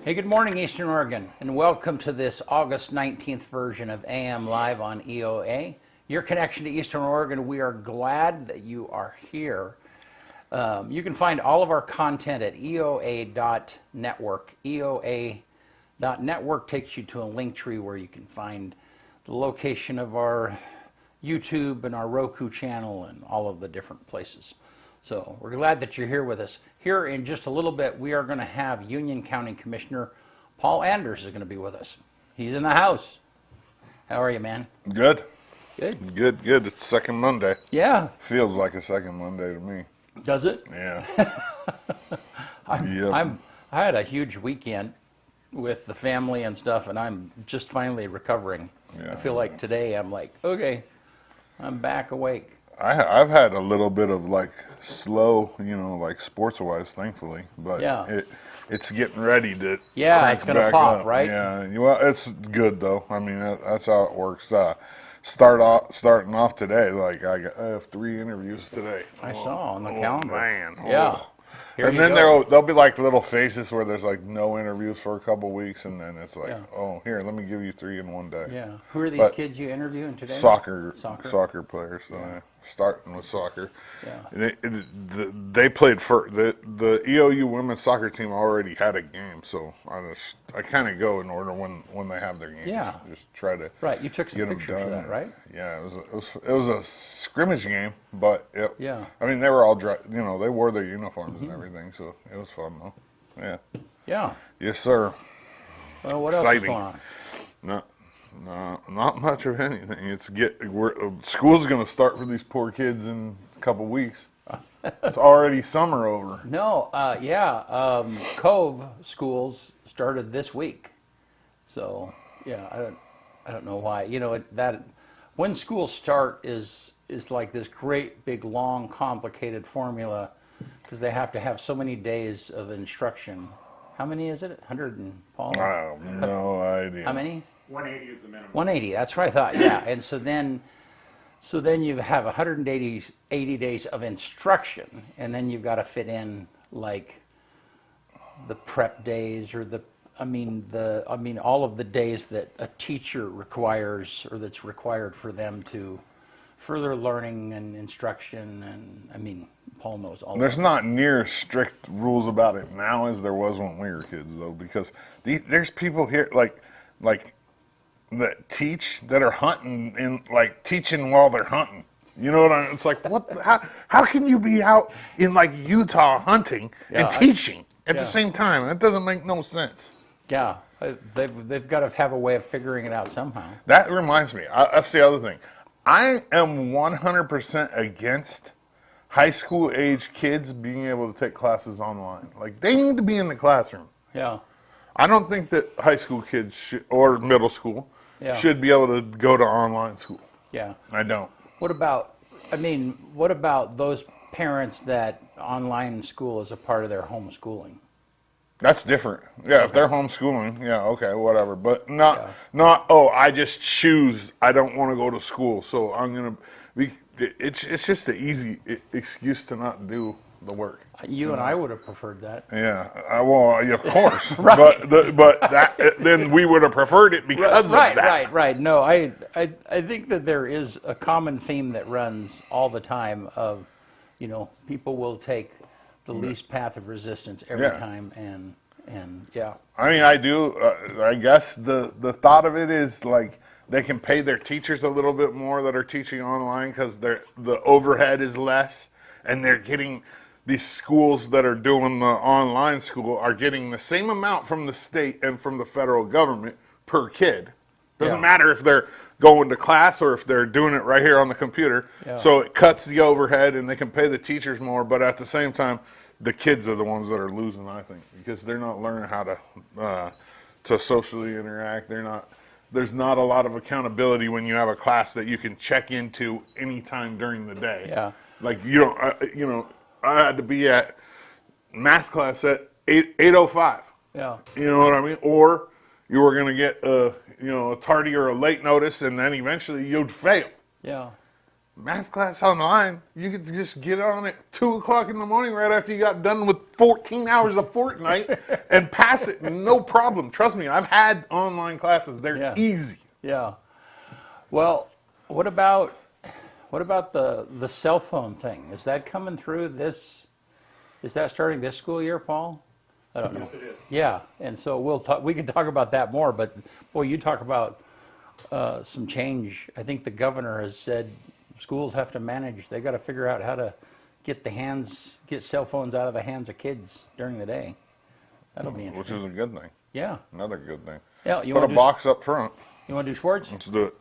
Hey, good morning, Eastern Oregon, and welcome to this August 19th version of AM Live on EOA. Your connection to Eastern Oregon, we are glad that you are here. You can find all of our content at eoa.network. eoa.network takes you to a link tree where you can find the location of our YouTube and our Roku channel and all of the different places. So we're glad that you're here with us. Here in just a little bit, we are going to have Union County Commissioner Paul Anderes is going to be with us. He's in the house. How are you, man? Good. Good. Good. It's second Monday. Yeah. Feels like a second Monday to me. Does it? Yeah. I had a huge weekend with the family and stuff, and I'm just finally recovering. Yeah. I feel like today I'm like, okay, I'm back awake. I've had a little bit of like slow, like sports-wise, thankfully, but yeah. it's getting ready to it's going to pop, up. right? Yeah, well, it's good though. I mean, that's how it works. Starting off today, like I have 3 interviews today. I saw on the calendar. Man, yeah. And then there'll be like little phases where there's like no interviews for a couple weeks, and then it's like, oh, here, let me give you 3 in one day. Yeah. Who are these kids you interviewing today? Soccer players. So starting with soccer. Yeah. They played for the EOU women's soccer team already had a game, so I kind of go in order when they have their game. Yeah. Just try to you took some pictures of that, right? Yeah, it was a scrimmage game, but I mean they were all they wore their uniforms and everything, so it was fun though. Yeah. Yeah. Yes, sir. Well, what else is going on? No, not much of anything. School's going to start for these poor kids in a couple weeks. It's already summer over. No, Cove schools started this week, so I don't know why. That when schools start is like this great big long complicated formula because they have to have so many days of instruction. How many is it? 100 and Paul? I have no idea. How many? 180 is the minimum. 180. That's what I thought. Yeah, and so then you have 180 days of instruction, and then you've got to fit in like the prep days or all of the days that a teacher requires or that's required for them to further learning and instruction. And Paul knows all. There's not near strict rules about it now as there was when we were kids, though, because there's people here like that teach that are hunting and like teaching while they're hunting. You know what I mean? It's like, what? How can you be out in like Utah hunting and teaching at the same time? That doesn't make no sense. Yeah, they've got to have a way of figuring it out somehow. That reminds me. That's the other thing. I am 100% against high school age kids being able to take classes online. Like they need to be in the classroom. Yeah. I don't think that high school kids or middle school should be able to go to online school. Yeah. I don't. What about those parents that online school is a part of their homeschooling? That's different. Yeah, okay. If they're homeschooling, okay, whatever. But I just choose I don't want to go to school, so I'm going to be. It's just an easy excuse to not do the work. You and I would have preferred that. Yeah, of course. Right. But that then we would have preferred it because of that. Right. No, I think that there is a common theme that runs all the time of, people will take the least path of resistance every time, and I mean, I do. I guess the thought of it is like they can pay their teachers a little bit more that are teaching online because the overhead is less, and they're getting. These schools that are doing the online school are getting the same amount from the state and from the federal government per kid. Doesn't matter if they're going to class or if they're doing it right here on the computer. Yeah. So it cuts the overhead and they can pay the teachers more, but at the same time, the kids are the ones that are losing, I think, because they're not learning how to socially interact. There's not a lot of accountability when you have a class that you can check into anytime during the day. Yeah. Like you don't, I had to be at math class at 8:05. Yeah. You know what I mean? Or you were going to get a tardy or a late notice, and then eventually you'd fail. Yeah. Math class online, you could just get on at 2 o'clock in the morning right after you got done with 14 hours of Fortnite and pass it, no problem. Trust me, I've had online classes. They're Yeah. easy. Yeah. Well, what about the cell phone thing? Is that coming through this? Is that starting this school year, Paul? I don't know. Yes, it is. Yeah, and so we'll talk. We can talk about that more. But boy, you talk about some change. I think the governor has said schools have to manage. They got to figure out how to get cell phones out of the hands of kids during the day. That'll be Which interesting. is a good thing. Yeah. Another good thing. Yeah. You Put a want to box up front. You want to do sports? Let's do it.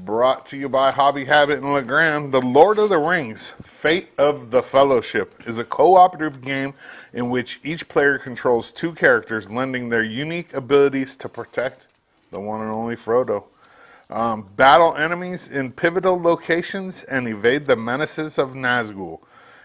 Brought to you by Hobby Habit and LeGrand, The Lord of the Rings, Fate of the Fellowship is a cooperative game in which each player controls 2 characters, lending their unique abilities to protect the one and only Frodo, battle enemies in pivotal locations, and evade the menaces of Nazgul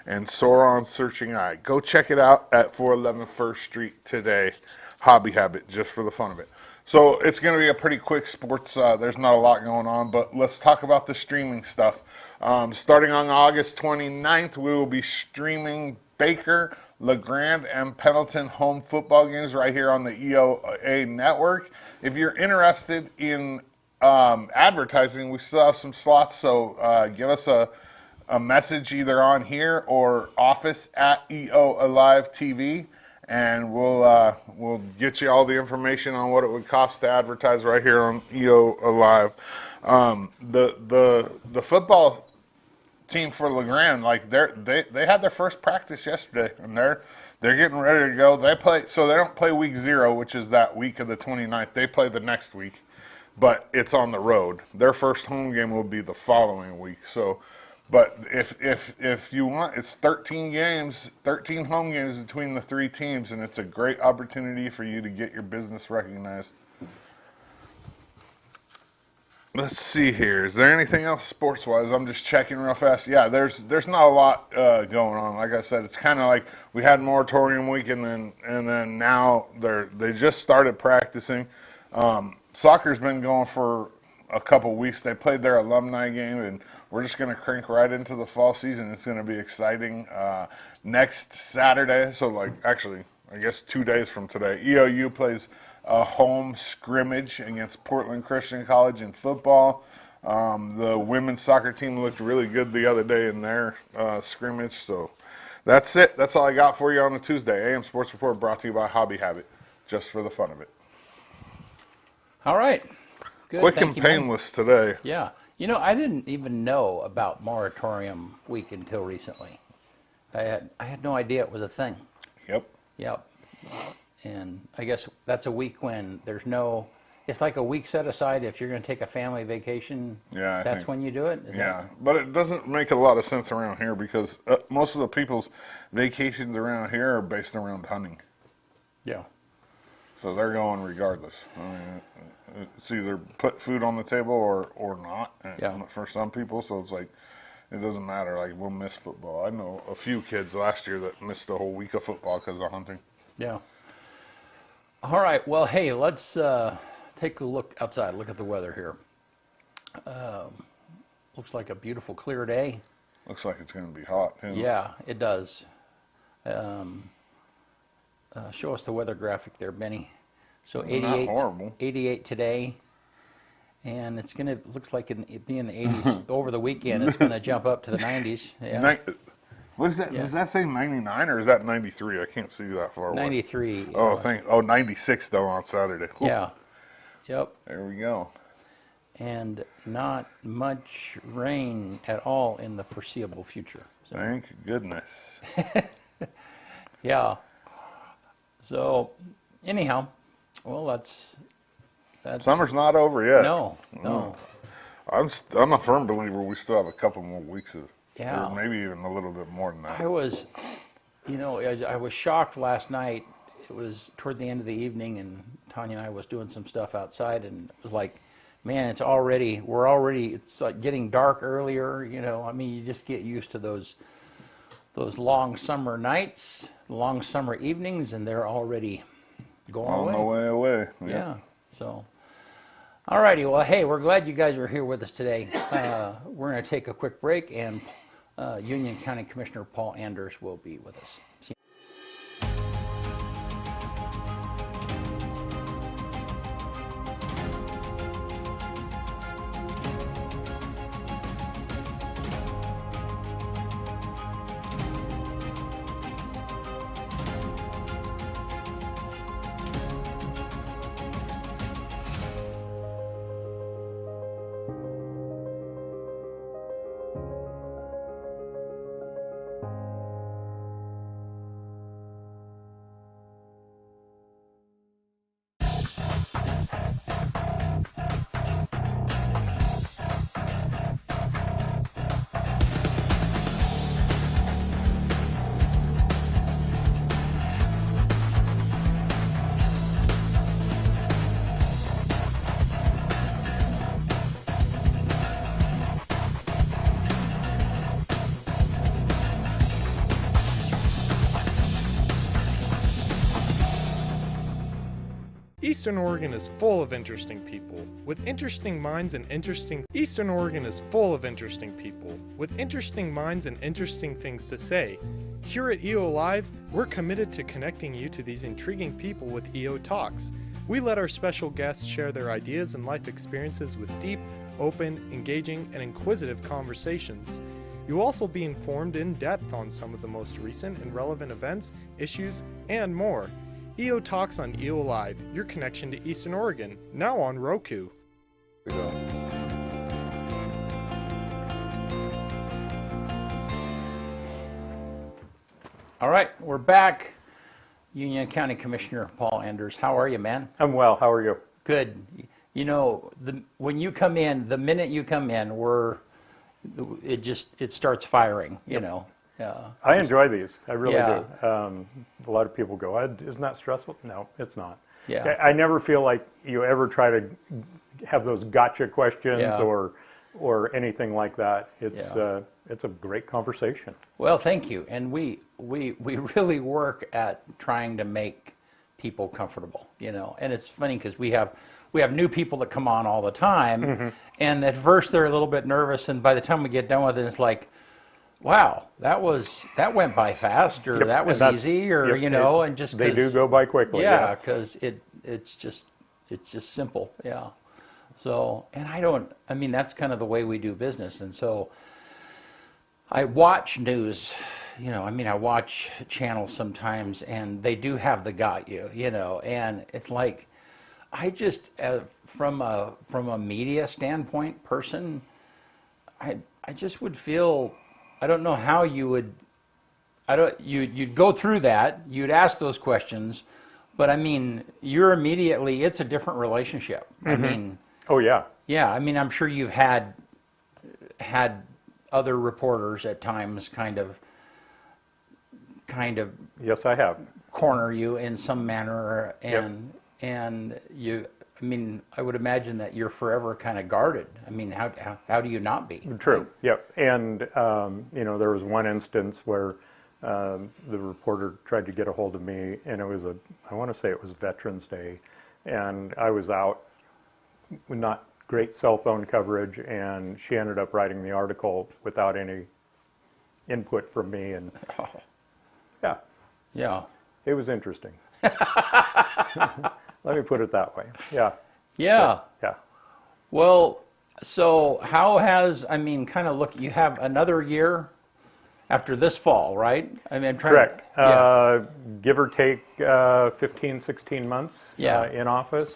and Sauron's searching eye. Go check it out at 411 First Street today. Hobby Habit, just for the fun of it. So it's going to be a pretty quick sports. There's not a lot going on, but let's talk about the streaming stuff. Starting on August 29th, we will be streaming Baker, LeGrand, and Pendleton home football games right here on the EOA network. If you're interested in advertising, we still have some slots, so give us a message either on here or office at EO Alive TV. And we'll get you all the information on what it would cost to advertise right here on EO Alive. The football team for LeGrand, like they had their first practice yesterday, and they're getting ready to go. They don't play week 0, which is that week of the 29th. They play the next week, but it's on the road. Their first home game will be the following week. So. But if you want, it's 13 games, 13 home games between the 3 teams, and it's a great opportunity for you to get your business recognized. Let's see here. Is there anything else sports-wise? I'm just checking real fast. Yeah, there's not a lot going on. Like I said, it's kind of like we had moratorium week, and then now they just started practicing. Soccer's been going for a couple weeks. They played their alumni game, and we're just going to crank right into the fall season. It's going to be exciting. Next Saturday, so actually, I guess 2 days from today, EOU plays a home scrimmage against Portland Christian College in football. The women's soccer team looked really good the other day in their scrimmage. So that's it. That's all I got for you on a Tuesday. AM Sports Report brought to you by Hobby Habit, just for the fun of it. All right. Good. Quick Thank and you, man. painless today. Yeah. You know, I didn't even know about moratorium week until recently. I had no idea it was a thing. Yep. Yep. And I guess that's a week when there's no. It's like a week set aside if you're going to take a family vacation. Yeah, that's when you do it. Yeah, but it doesn't make a lot of sense around here because most of the people's vacations around here are based around hunting. Yeah. So they're going regardless. I mean, it's either put food on the table or not. Yeah. For some people, so it's like it doesn't matter. Like we'll miss football. I know a few kids last year that missed a whole week of football because of hunting. Yeah. All right. Well, hey, let's take a look outside. Look at the weather here. Looks like a beautiful, clear day. Looks like it's going to be hot. Yeah, it does. Show us the weather graphic there, Benny. So 88, Not horrible. 88 today, and it's gonna looks like it be in the 80s over the weekend. It's gonna jump up to the 90s. Yeah. What is that? Yeah. Does that say 99 or is that 93? I can't see that far away. 93. Oh, 96 though on Saturday. Whew. Yeah. Yep. There we go. And not much rain at all in the foreseeable future. So, Thank goodness. yeah. So, anyhow, well, that's Summer's not over yet. no. I'm a firm believer we still have a couple more weeks of, Yeah. or maybe even a little bit more than that. I was shocked last night. It was toward the end of the evening, and Tanya and I was doing some stuff outside, and it was like, man, it's like getting dark earlier. You know, I mean, you just get used to those long summer nights, long summer evenings, and they're already going On away. the way away. Yeah. So, all righty. Well, hey, we're glad you guys are here with us today. We're going to take a quick break, and Union County Commissioner Paul Anderes will be with us. See Eastern Oregon is full of interesting people with interesting minds and Eastern Oregon is full of interesting people with interesting minds and interesting things to say. Here at EO Live, we're committed to connecting you to these intriguing people with EO Talks. We let our special guests share their ideas and life experiences with deep, open, engaging, and inquisitive conversations. You'll also be informed in depth on some of the most recent and relevant events, issues, and more. EO Talks on EO Live, your connection to Eastern Oregon, now on Roku. Here we go. All right, we're back. Union County Commissioner Paul Anderes, how are you, man? I'm well. How are you? Good. You know, when you come in, the minute you come in, it starts firing. You know. I enjoy these. I really Yeah. do. A lot of people go, "Isn't that stressful?" No, it's not. Yeah. I never feel like you ever try to have those gotcha questions Yeah. or anything like that. Yeah. It's a great conversation. Well, thank you. And we really work at trying to make people comfortable, you know. And it's funny because we have new people that come on all the time, Mm-hmm. and at first they're a little bit nervous, and by the time we get done with it, it's like, wow, that went by fast, or Yep, that was and that's- easy, or yep, you know, and just they do 'cause- go by quickly. Yeah, because it's just simple, yeah. So, and I mean, that's kind of the way we do business, and so I watch news, you know, I mean, I watch channels sometimes, and they do have the got you, you know, and it's like, I just, from a media standpoint person, I just would feel, I don't know how you would, you'd go through that, you'd ask those questions, but I mean, it's a different relationship. I mean, Oh yeah. yeah, I mean, I'm sure you've had other reporters at times kind of Yes, I have. corner you in some manner, Yep. and you, I mean, I would imagine that you're forever kind of guarded. I mean, how do you not be? True. Yep. And you know, there was one instance where the reporter tried to get a hold of me, and it was I want to say it was Veterans Day, and I was out with not great cell phone coverage, and she ended up writing the article without any input from me, and Oh, yeah, yeah. it was interesting. Let me put it that way. Yeah. Yeah. Yeah. Well, so how I mean, kind of look, you have another year after this fall, right? I mean, I'm trying. Correct. Yeah. Give or take 15, 16 months Yeah. In office.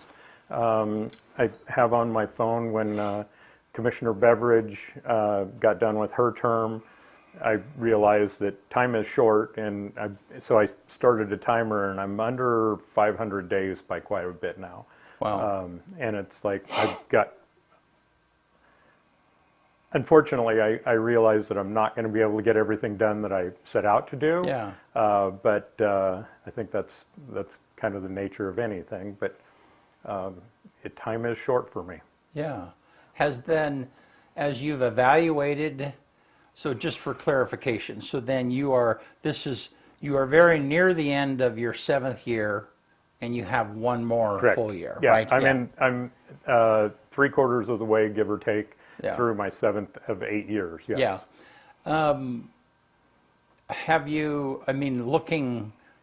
I have on my phone when Commissioner Beveridge got done with her term, I realized that time is short, and so I started a timer, and I'm under 500 days by quite a bit now. Wow. And it's like I've got, unfortunately, I realize that I'm not going to be able to get everything done that I set out to do. Yeah. But I think that's kind of the nature of anything. But time is short for me. Yeah. Has then, as you've evaluated, so just for clarification, so then you are very near the end of your 7th year, and you have one more Correct. full year, Yeah, right? I'm 3/4 of the way, give or take, Yeah. through my 7th of 8 years. Yes. Yeah. Have you, I mean,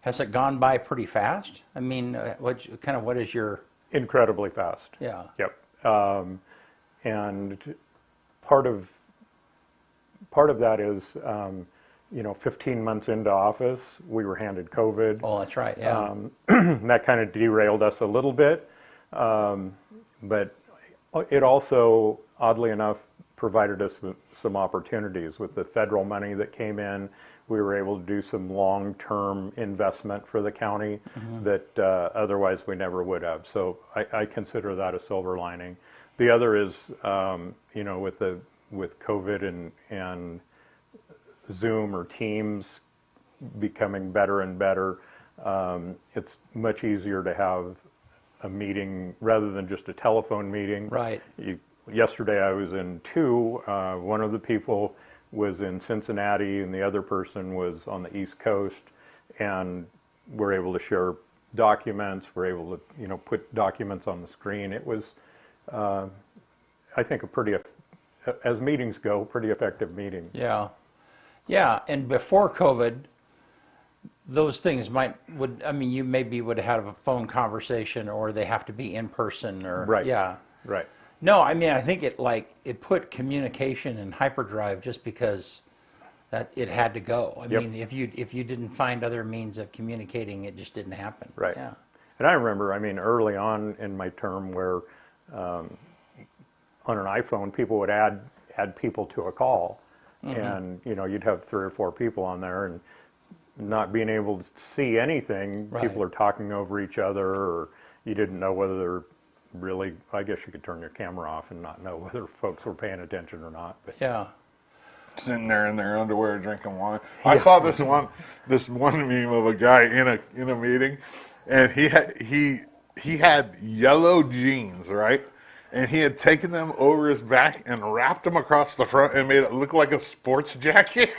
has it gone by pretty fast? I mean, what is your, Incredibly fast. yeah. Yep. And part of that is, 15 months into office, we were handed COVID. Oh, that's right, yeah. That kind of derailed us a little bit, but it also, oddly enough, provided us with some opportunities. With the federal money that came in, we were able to do some long-term investment for the county that otherwise we never would have. So I consider that a silver lining. The other is, with COVID and Zoom or Teams becoming better and better, it's much easier to have a meeting rather than just a telephone meeting. Right. Yesterday I was in two. One of the people was in Cincinnati and the other person was on the East Coast, and we're able to share documents. We're able to, put documents on the screen. It was, I think, as meetings go, pretty effective meeting. Yeah. Yeah, and before COVID, those things you maybe would have a phone conversation, or they have to be in person, or Right. Yeah. Right. No, I mean, I think it put communication in hyperdrive just because that it had to go. I Yep. mean, if you didn't find other means of communicating, it just didn't happen. Right. Yeah. And I remember, early on in my term where on an iPhone, people would add people to a call, and you'd have 3 or 4 people on there, and not being able to see anything, Right. people are talking over each other, or you didn't know whether they're really, I guess you could turn your camera off and not know whether folks were paying attention or not. But Yeah. Sitting there in their underwear drinking wine. I saw this one meme of a guy in a meeting, and he had yellow jeans, right? And he had taken them over his back and wrapped them across the front and made it look like a sports jacket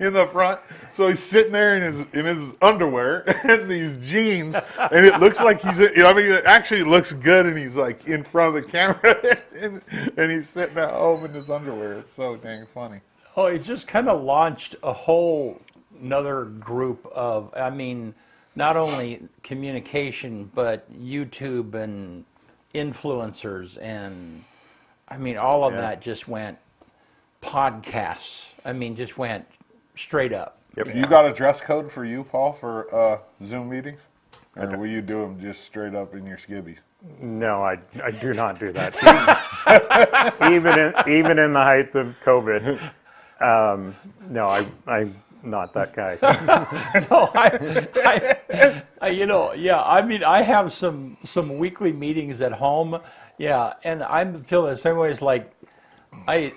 in the front. So he's sitting there in his underwear and these jeans, and it looks like it actually looks good, and he's like in front of the camera, and he's sitting at home in his underwear. It's so dang funny. Oh, it just kind of launched a whole another group of, not only communication, but YouTube and influencers, and all of that just went podcasts. Just went straight up. Yep. You got a dress code for you, Paul, for Zoom meetings? Or will you do them just straight up in your skivvies? no, I do not do that. even in the height of COVID, no, I'm not that guy. No, I have some weekly meetings at home. Yeah, and I'm feeling the same way. It's like, I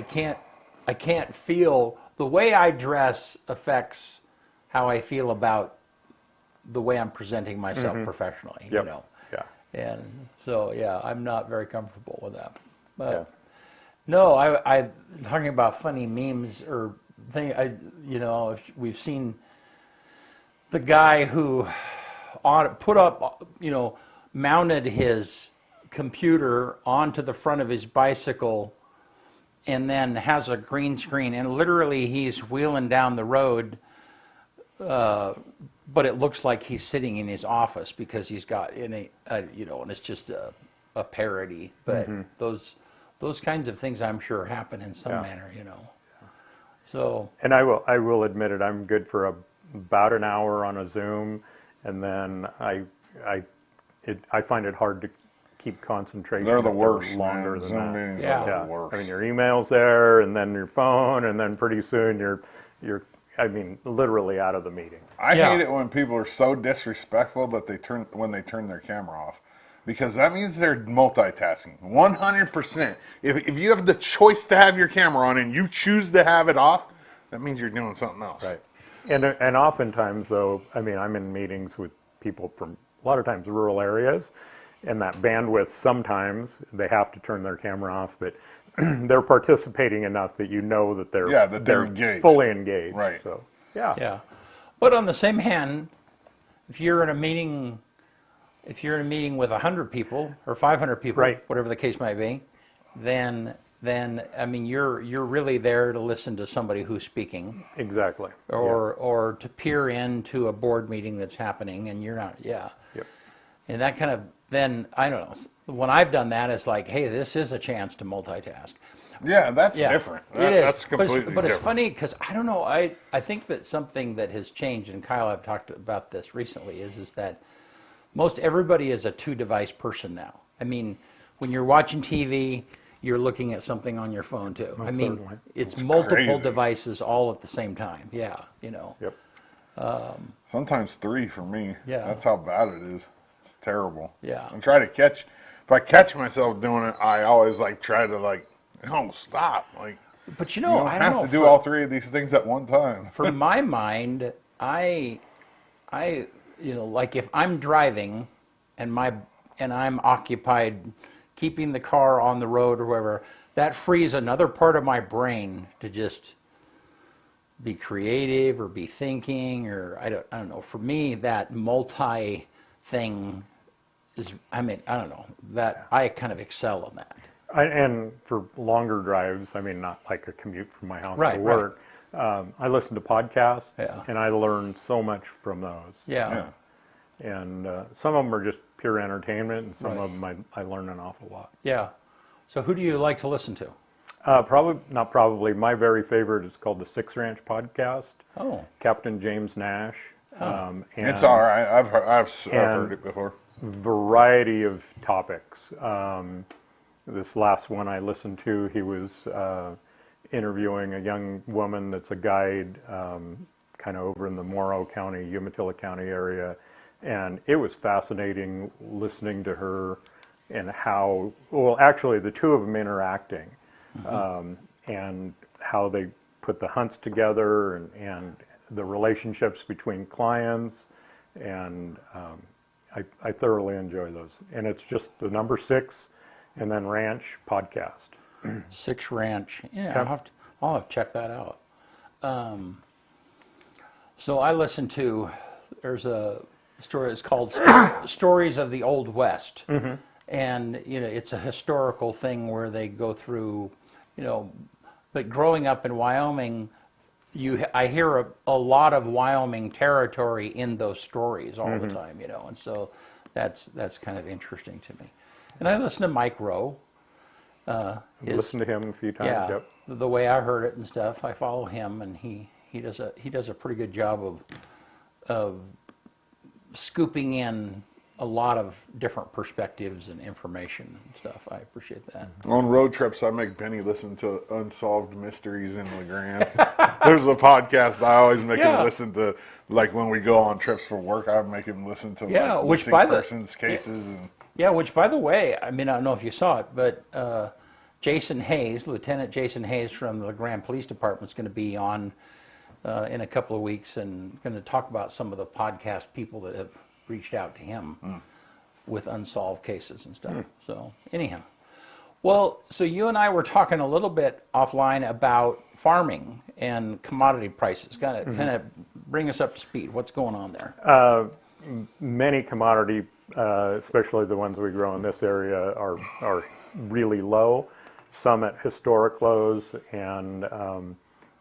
can't feel the way I dress affects how I feel about the way I'm presenting myself professionally. Yep. Yeah, and so I'm not very comfortable with that. But Yeah. no, I talking about funny memes or thing. We've seen the guy who mounted his computer onto the front of his bicycle and then has a green screen, and literally he's wheeling down the road, but it looks like he's sitting in his office because he's got and it's just a parody. But those kinds of things, I'm sure, happen in some manner, So. And I will admit it. I'm good for about an hour on a Zoom, and then I find it hard to keep concentration. They're the if worst. Longer Man. than Zoom that. meetings Yeah. are the worst. Your email's there, and then your phone, and then pretty soon you're literally out of the meeting. I hate it when people are so disrespectful that they turn their camera off, because that means they're multitasking. 100%. If you have the choice to have your camera on and you choose to have it off, that means you're doing something else. Right. And oftentimes, though, I'm in meetings with people from a lot of times rural areas, and that bandwidth, sometimes they have to turn their camera off, but they're participating enough that that they're engaged. fully engaged. Right. So Yeah. But on the same hand, if you're in a meeting with 100 people or 500 people, Right. whatever the case might be, then I mean you're really there to listen to somebody who's speaking, Exactly. or to peer into a board meeting that's happening, and you're not. Yeah. Yep. And that kind of, then I don't know. When I've done that, it's like, hey, this is a chance to multitask. Yeah, that's Yeah, different. it is. That's completely but it's different. funny because I don't know. I think that something that has changed, and Kyle, I've talked about this recently, is that most everybody is a two-device person now. I mean, when you're watching TV, you're looking at something on your phone too. I mean, certainly. it's multiple crazy. devices all at the same time. Yeah, you know. Yep. Sometimes 3 for me. Yeah. That's how bad it is. It's terrible. Yeah. I'm trying to catch. If I catch myself doing it, I always try to no, stop. But you don't I don't know. have to do all 3 of these things at one time. For my mind, I, like if I'm driving, and I'm occupied keeping the car on the road or wherever, that frees another part of my brain to just be creative or be thinking, or I don't know. For me, that multi thing is, I don't know, that I kind of excel in that. And for longer drives, I mean, not like a commute from my house Right, to work, I listen to podcasts, Yeah. and I learn so much from those. Yeah. And some of them are just pure entertainment, and some Right. of them I learn an awful lot. Yeah. So who do you like to listen to? Not probably. My very favorite is called the Six Ranch Podcast. Oh. Captain James Nash. And It's all right. I've heard it before. variety of topics. This last one I listened to, he was interviewing a young woman that's a guide kind of over in the Morrow County, Umatilla County area. And it was fascinating listening to her and how, well, actually the two of them interacting and how they put the hunts together and the relationships between clients. And I thoroughly enjoy those. And it's just the number 6 and then Ranch Podcast. Six Ranch. Yeah, Okay. I'll have to check that out. So I listened to, there's a story, it's called Stories of the Old West. And, it's a historical thing where they go through, but growing up in Wyoming, I hear a lot of Wyoming territory in those stories all the time, and so that's kind of interesting to me. And I listen to Mike Rowe. Listened to him a few times. Yeah, Yep. the way I heard it and stuff. I follow him, and he does a pretty good job of scooping in a lot of different perspectives and information and stuff. I appreciate that. On road trips, I make Benny listen to Unsolved Mysteries in LeGrand. There's a podcast I always make him listen to, when we go on trips for work. I make him listen to which missing by the persons cases. Which by the way, I mean, I don't know if you saw it, but Jason Hayes, Lieutenant Jason Hayes from the LeGrand Police Department, is going to be on in a couple of weeks and going to talk about some of the podcast people that have reached out to him with unsolved cases and stuff. So anyhow, well, so you and I were talking a little bit offline about farming and commodity prices. Kind of bring us up to speed. What's going on there? Many commodity, especially the ones we grow in this area, are really low. Some at historic lows, and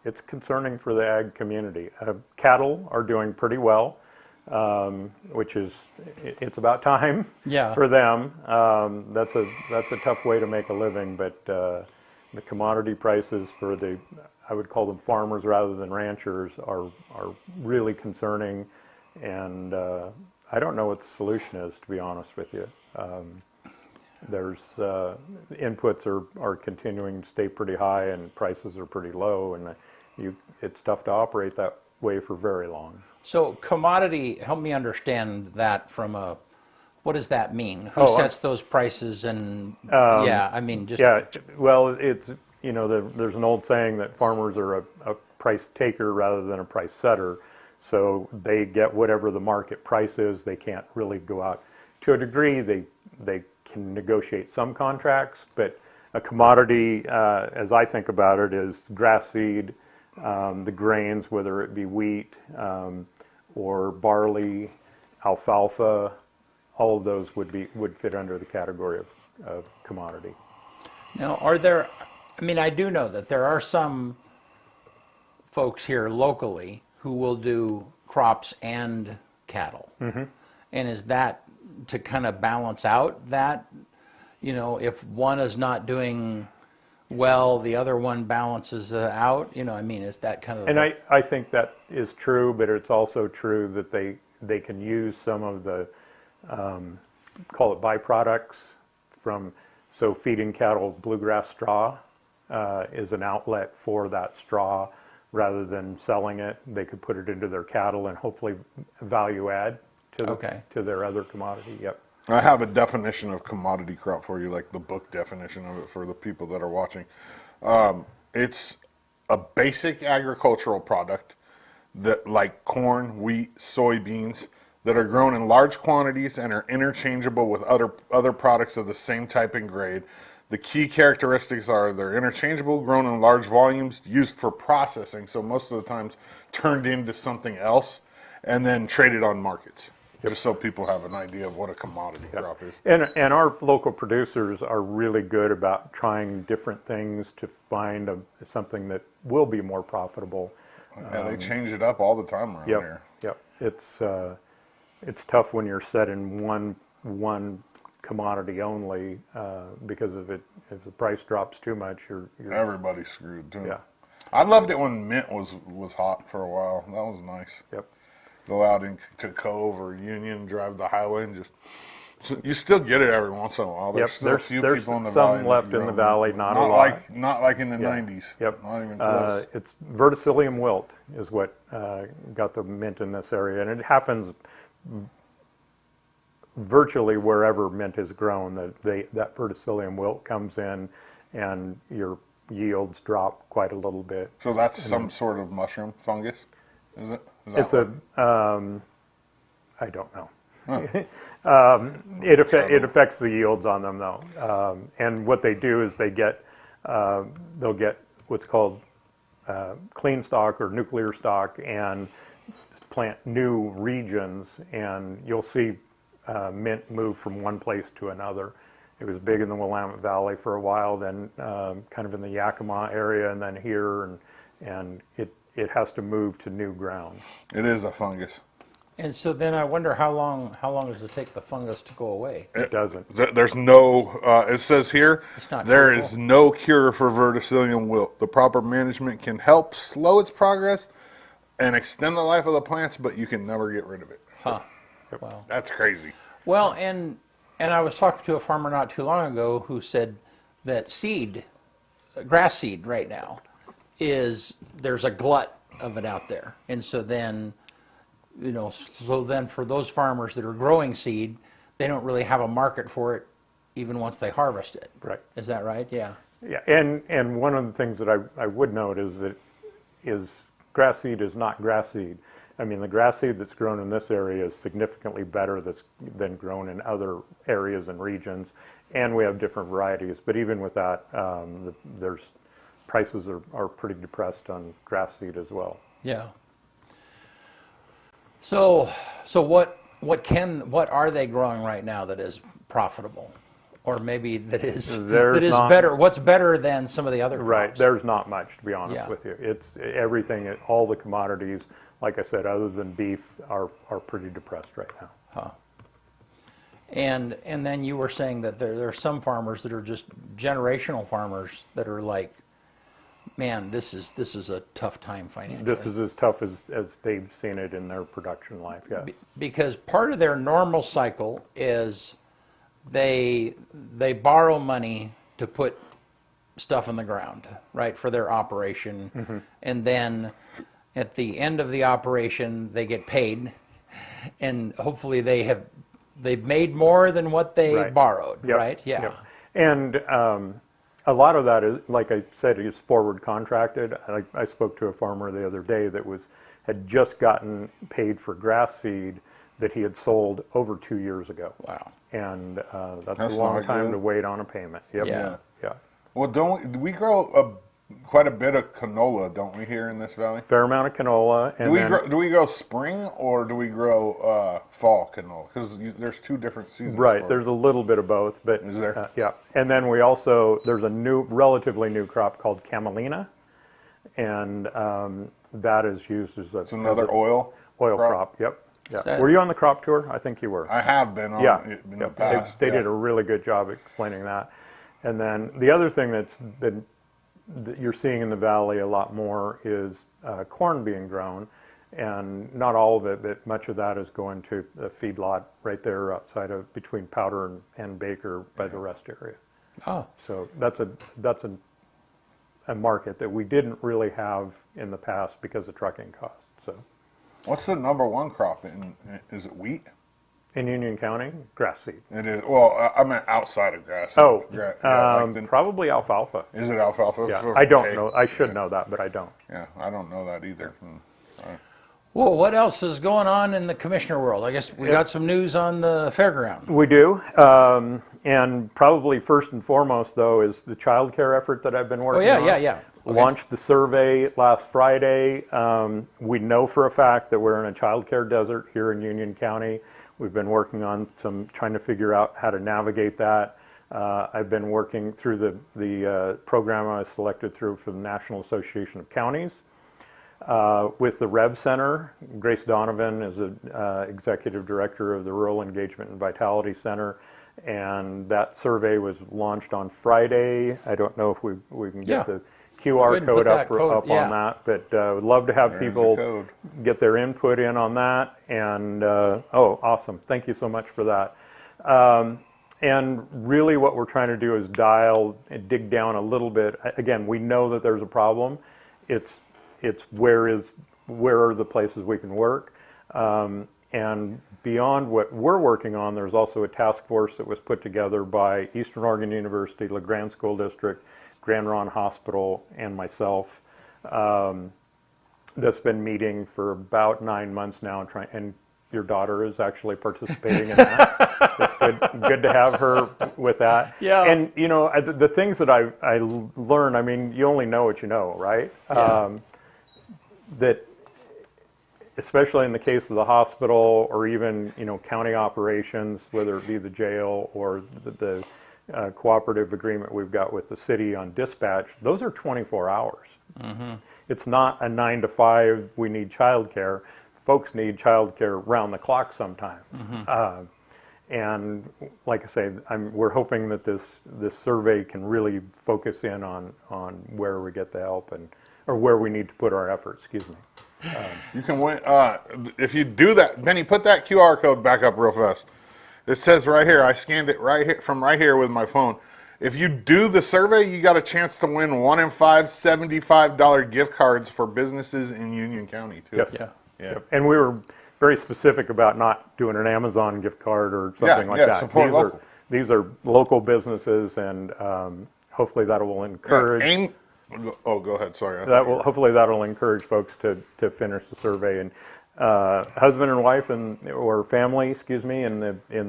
it's concerning for the ag community. Cattle are doing pretty well. Which is, it's about time for them. That's a tough way to make a living, but the commodity prices for I would call them farmers rather than ranchers, are really concerning, and I don't know what the solution is, to be honest with you. There's inputs are continuing to stay pretty high, and prices are pretty low, and it's tough to operate that way for very long. So commodity, help me understand that what does that mean? Who sets those prices? And well, it's, there's an old saying that farmers are a price taker rather than a price setter. So they get whatever the market price is. They can't really go out. To a degree, they can negotiate some contracts, but a commodity, as I think about it, is grass seed, the grains, whether it be wheat or barley, alfalfa, all of those would fit under the category of commodity. Now, are there, I mean, I do know that there are some folks here locally who will do crops and cattle. Mm-hmm. And is that to kind of balance out that, if one is not doing well, the other one balances it out? I mean, is that kind of... And I think that is true, but it's also true that they can use some of the, call it byproducts from, so feeding cattle bluegrass straw is an outlet for that straw. Rather than selling it, they could put it into their cattle and hopefully value add to their other commodity. Yep. I have a definition of commodity crop for you, like the book definition of it for the people that are watching. It's a basic agricultural product that, like corn, wheat, soybeans, that are grown in large quantities and are interchangeable with other products of the same type and grade. The key characteristics are they're interchangeable, grown in large volumes, used for processing, so most of the times turned into something else, and then traded on markets. Just so people have an idea of what a commodity crop is. And our local producers are really good about trying different things to find something that will be more profitable. Yeah, they change it up all the time around here. Yep. It's tough when you're set in one commodity only because if the price drops too much, you're everybody's screwed too. Yeah. I loved it when mint was hot for a while. That was nice. Yep. Go out into Cove or Union, drive the highway, and you still get it every once in a while. There's still a few people in the valley. Some left in the valley, not a lot. Not like in the 90s. Yep. Not even close. It's verticillium wilt is what got the mint in this area, and it happens virtually wherever mint is grown. That verticillium wilt comes in, and your yields drop quite a little bit. So that's some sort of mushroom fungus, is it? It's I don't know. Huh. It affects the yields on them though, and what they do is they'll get what's called clean stalk or nuclear stalk and plant new regions, and you'll see mint move from one place to another. It was big in the Willamette Valley for a while, then kind of in the Yakima area, and then here, and it has to move to new ground. It is a fungus. And so then I wonder how long does it take the fungus to go away? It doesn't. There's no, it says here, there curable. is no cure for verticillium wilt. The proper management can help slow its progress and extend the life of the plants, but you can never get rid of it. Huh. Wow. That's crazy. Well, and I was talking to a farmer not too long ago who said that grass seed right now, there's a glut of it out there. And so then, for those farmers that are growing seed, they don't really have a market for it even once they harvest it. Right. Is that right? Yeah. Yeah, and one of the things that I would note is grass seed is not grass seed. I mean, the grass seed that's grown in this area is significantly better than grown in other areas and regions, and we have different varieties. But even with that, there's prices are pretty depressed on grass seed as well. Yeah. So what are they growing right now that is profitable, or maybe that is better? What's better than some of the other crops? Right. There's not much, to be honest Yeah. with you. It's everything. All the commodities, like I said, other than beef, are pretty depressed right now. Huh. And then you were saying that there are some farmers that are just generational farmers that are like, man, this is a tough time financially. This is as tough as they've seen it in their production life, yes. Because part of their normal cycle is they borrow money to put stuff in the ground, right, for their operation. Mm-hmm. And then at the end of the operation, they get paid, and hopefully they've made more than what they borrowed, Yep. right? Yeah. Yep. And a lot of that is, like I said, is forward contracted. I spoke to a farmer the other day that had just gotten paid for grass seed that he had sold over 2 years ago. Wow. And that's a long time to wait on a payment. Yep. Yeah. Yeah. Well, do we grow quite a bit of canola, don't we, here in this valley? Fair amount of canola. And Do we grow spring or do we grow fall canola? Because there's two different seasons. Right, there's a little bit of both, but Is there? yeah. And then we also, there's a relatively new crop called camelina, and that is used as It's another oil crop. Yep. Yeah. that- Were you on the crop tour? I think you were. I have been on Yeah, it in the yep. past. They did a really good job explaining that. And then the other thing that you're seeing in the valley a lot more is corn being grown, and not all of it, but much of that is going to the feedlot right there outside of between Powder and Baker by the rest area. Oh, So that's a market that we didn't really have in the past because of trucking costs. So What's the number one crop is it wheat? in Union County, grass seed. It is. Well, I meant outside of grass. Oh, like probably alfalfa. is it alfalfa? Yeah, for I don't hay? know. I should know that, but I don't. Yeah, I don't know that either. well, what else is going on in the commissioner world? I guess we got some news on the fairground. We do, and probably first and foremost, though, is the child care effort that I've been working on. Yeah. Okay. Launched the survey last Friday. We know for a fact that we're in a child care desert here in Union County. We've been working on trying to figure out how to navigate that. I've been working through the program I was selected through for the National Association of Counties. With the Rev Center, Grace Donovan is the executive director of the Rural Engagement and Vitality Center, and that survey was launched on Friday. I don't know if we can get the Go QR ahead and code put that up code, yeah. on that, but would love to have There's the people code. get their input in on that. And oh, awesome! Thank you so much for that. And really, what we're trying to do is dig down a little bit. Again, we know that there's a problem. It's where are the places we can work, and beyond what we're working on, there's also a task force that was put together by Eastern Oregon University, LeGrand School District, Grand Ron Hospital, and myself. That's been meeting for about 9 months now, and your daughter is actually participating in that. It's good to have her with that. Yeah. And the things that I learned, I mean, you only know what you know, right? Yeah. That especially in the case of the hospital or even county operations, whether it be the jail or the cooperative agreement we've got with the city on dispatch, those are 24 hours. Mm-hmm. It's not a 9 to 5, we need childcare. Folks need childcare round the clock sometimes. Mm-hmm. And like I say, we're hoping that this survey can really focus in on where we get the help or where we need to put our efforts, excuse me. You can win if you do that. Benny, put that QR code back up real fast. It says right here. I scanned it from right here with my phone. If you do the survey, you got a chance to win 1 in 5 $75 gift cards for businesses in Union County too. Yes. Yeah. Yeah. Yep. And we were very specific about not doing an Amazon gift card or something like that. Support local. These are local businesses, and hopefully that will encourage. Oh, go ahead. Sorry. Hopefully that will encourage folks to finish the survey. And husband and wife or family, in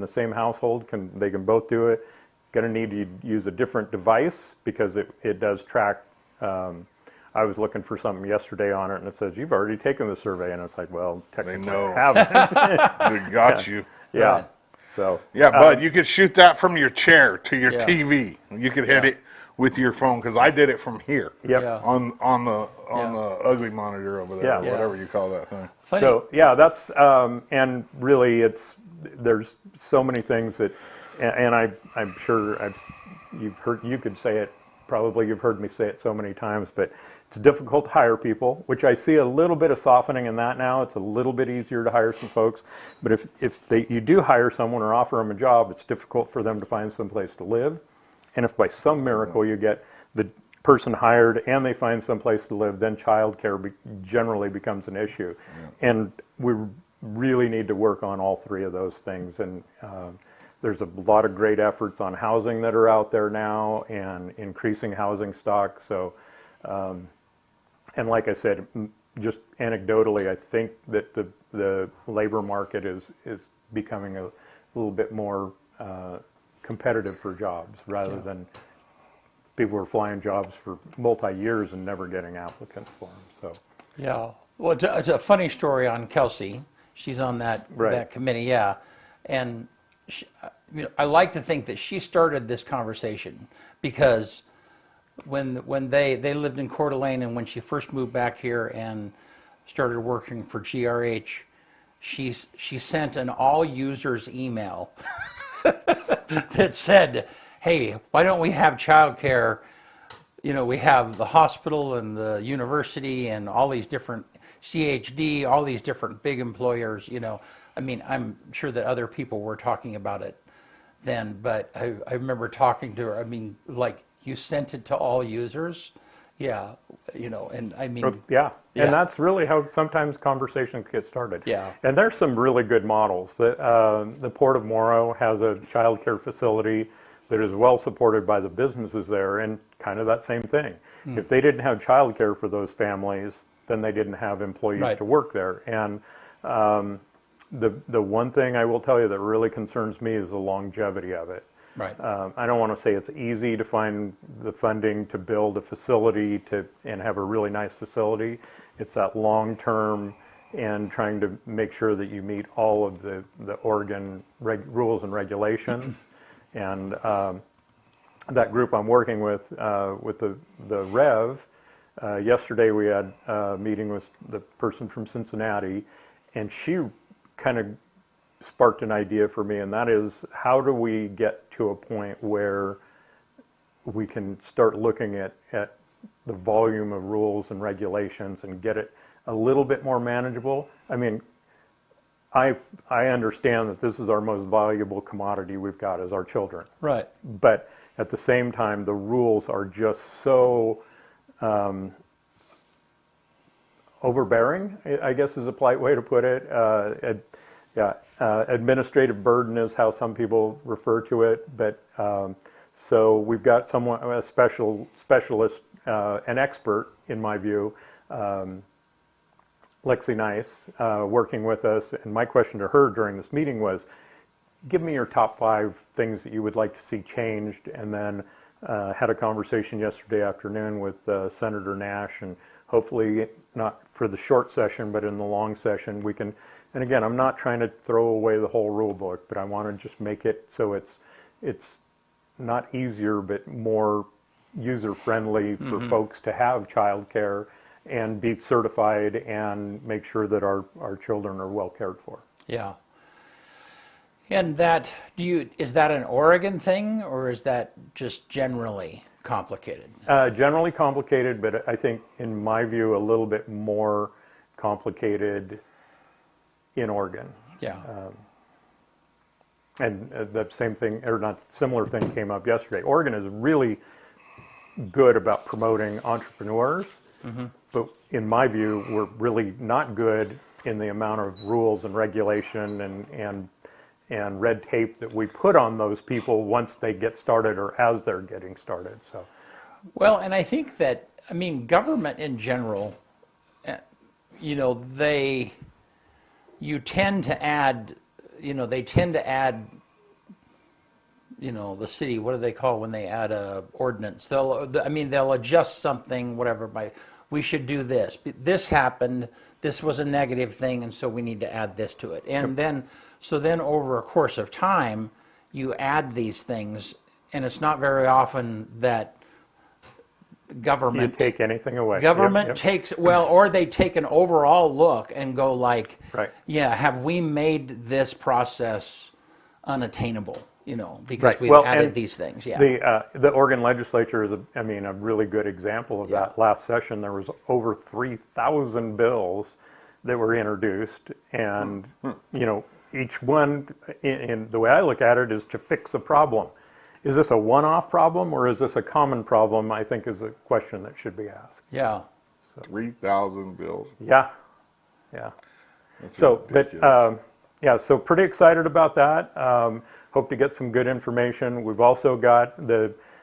the same household can both do it. Going to need to use a different device because it does track. I was looking for something yesterday on it, and it says you've already taken the survey, and it's like, well, technically know. I haven't. They got you. Yeah. Right. So Yeah, bud, you could shoot that from your chair to your Yeah. TV. You could hit it with your phone because I did it from here. Yep. Yeah. On the ugly monitor over there, Yeah. or whatever you call that thing. Funny. So yeah, that's and really there's so many things that, and I'm sure you could say it, probably you've heard me say it so many times, but it's difficult to hire people, which I see a little bit of softening in that now. It's a little bit easier to hire some folks, but if you do hire someone or offer them a job, it's difficult for them to find some place to live. And if by some miracle you get the person hired and they find some place to live, then childcare generally becomes an issue. Yeah. And we really need to work on all three of those things. And there's a lot of great efforts on housing that are out there now and increasing housing stock. So, and like I said, just anecdotally, I think that the labor market is becoming a little bit more competitive for jobs rather than people were flying jobs for multi-years and never getting applicants for them. So Yeah. Well, it's a funny story on Kelsey. She's on that Right. that committee, yeah. And she, I like to think that she started this conversation because when they lived in Coeur d'Alene, and when she first moved back here and started working for GRH, she sent an all users email that said, "Hey, why don't we have childcare? You know, we have the hospital and the university and all these different CHD, all these different big employers, you know." I mean, I'm sure that other people were talking about it then, but I remember talking to her. I mean, like, you sent it to all users? Yeah, you know, and I mean... Yeah. Yeah. And that's really how sometimes conversations get started. Yeah. And there's some really good models. The Port of Morrow has a child care facility that is well supported by the businesses there, and kind of that same thing. If they didn't have child care for those families, then they didn't have employees Right. to work there. And the one thing I will tell you that really concerns me is the longevity of it. Right. I don't want to say it's easy to find the funding to build a facility and have a really nice facility. It's that long term and trying to make sure that you meet all of the Oregon rules and regulations. And that group I'm working with the Rev, yesterday we had a meeting with the person from Cincinnati, and she kind of sparked an idea for me, and that is, how do we get to a point where we can start looking at the volume of rules and regulations and get it a little bit more manageable? I mean, I understand that this is our most valuable commodity we've got is our children. Right. But at the same time, the rules are just so overbearing, I guess is a polite way to put it. Administrative burden is how some people refer to it. But so we've got a specialist, an expert, in my view, Lexi Nice, working with us. And my question to her during this meeting was, give me your top 5 things that you would like to see changed. And then had a conversation yesterday afternoon with Senator Nash, and hopefully not for the short session, but in the long session we can. And again, I'm not trying to throw away the whole rule book, but I want to just make it so it's not easier, but more user-friendly for folks to have childcare and be certified and make sure that our children are well cared for. Yeah. And that, is that an Oregon thing, or is that just generally complicated? Generally complicated, but I think, in my view, a little bit more complicated in Oregon. Yeah. And that same thing, or not similar thing, came up yesterday. Oregon is really good about promoting entrepreneurs, but in my view, we're really not good in the amount of rules and regulation and red tape that we put on those people once they get started or as they're getting started. So, Well, and I think that, I mean, government in general, you know, they tend to add, you know, the city, what do they call when they add a ordinance? They'll adjust something, whatever, we should do this. This happened, this was a negative thing, and so we need to add this to it. And then over a course of time, you add these things, and it's not very often that government... you take anything away. Government Yep. takes, or they take an overall look and go like, Right. yeah, have we made this process unattainable, you know, because Right. we've Well, added and these things, yeah. The Oregon legislature is, a really good example of that. Last session, there was over 3,000 bills that were introduced, and you know, each one, in the way I look at it, is to fix a problem. Is this a one-off problem, or is this a common problem? I think is a question that should be asked. Yeah. 3,000 bills. Yeah. That's So, ridiculous. so pretty excited about that. Hope to get some good information. We've also got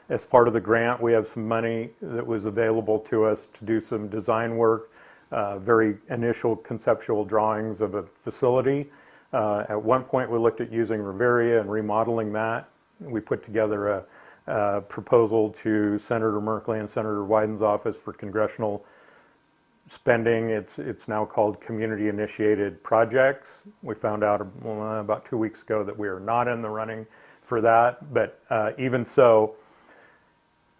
as part of the grant, we have some money that was available to us to do some design work, very initial conceptual drawings of a facility. At one point, we looked at using Riveria and remodeling that. We put together proposal to Senator Merkley and Senator Wyden's office for congressional spending. It's now called Community Initiated Projects. We found out about 2 weeks ago that we are not in the running for that, but even so,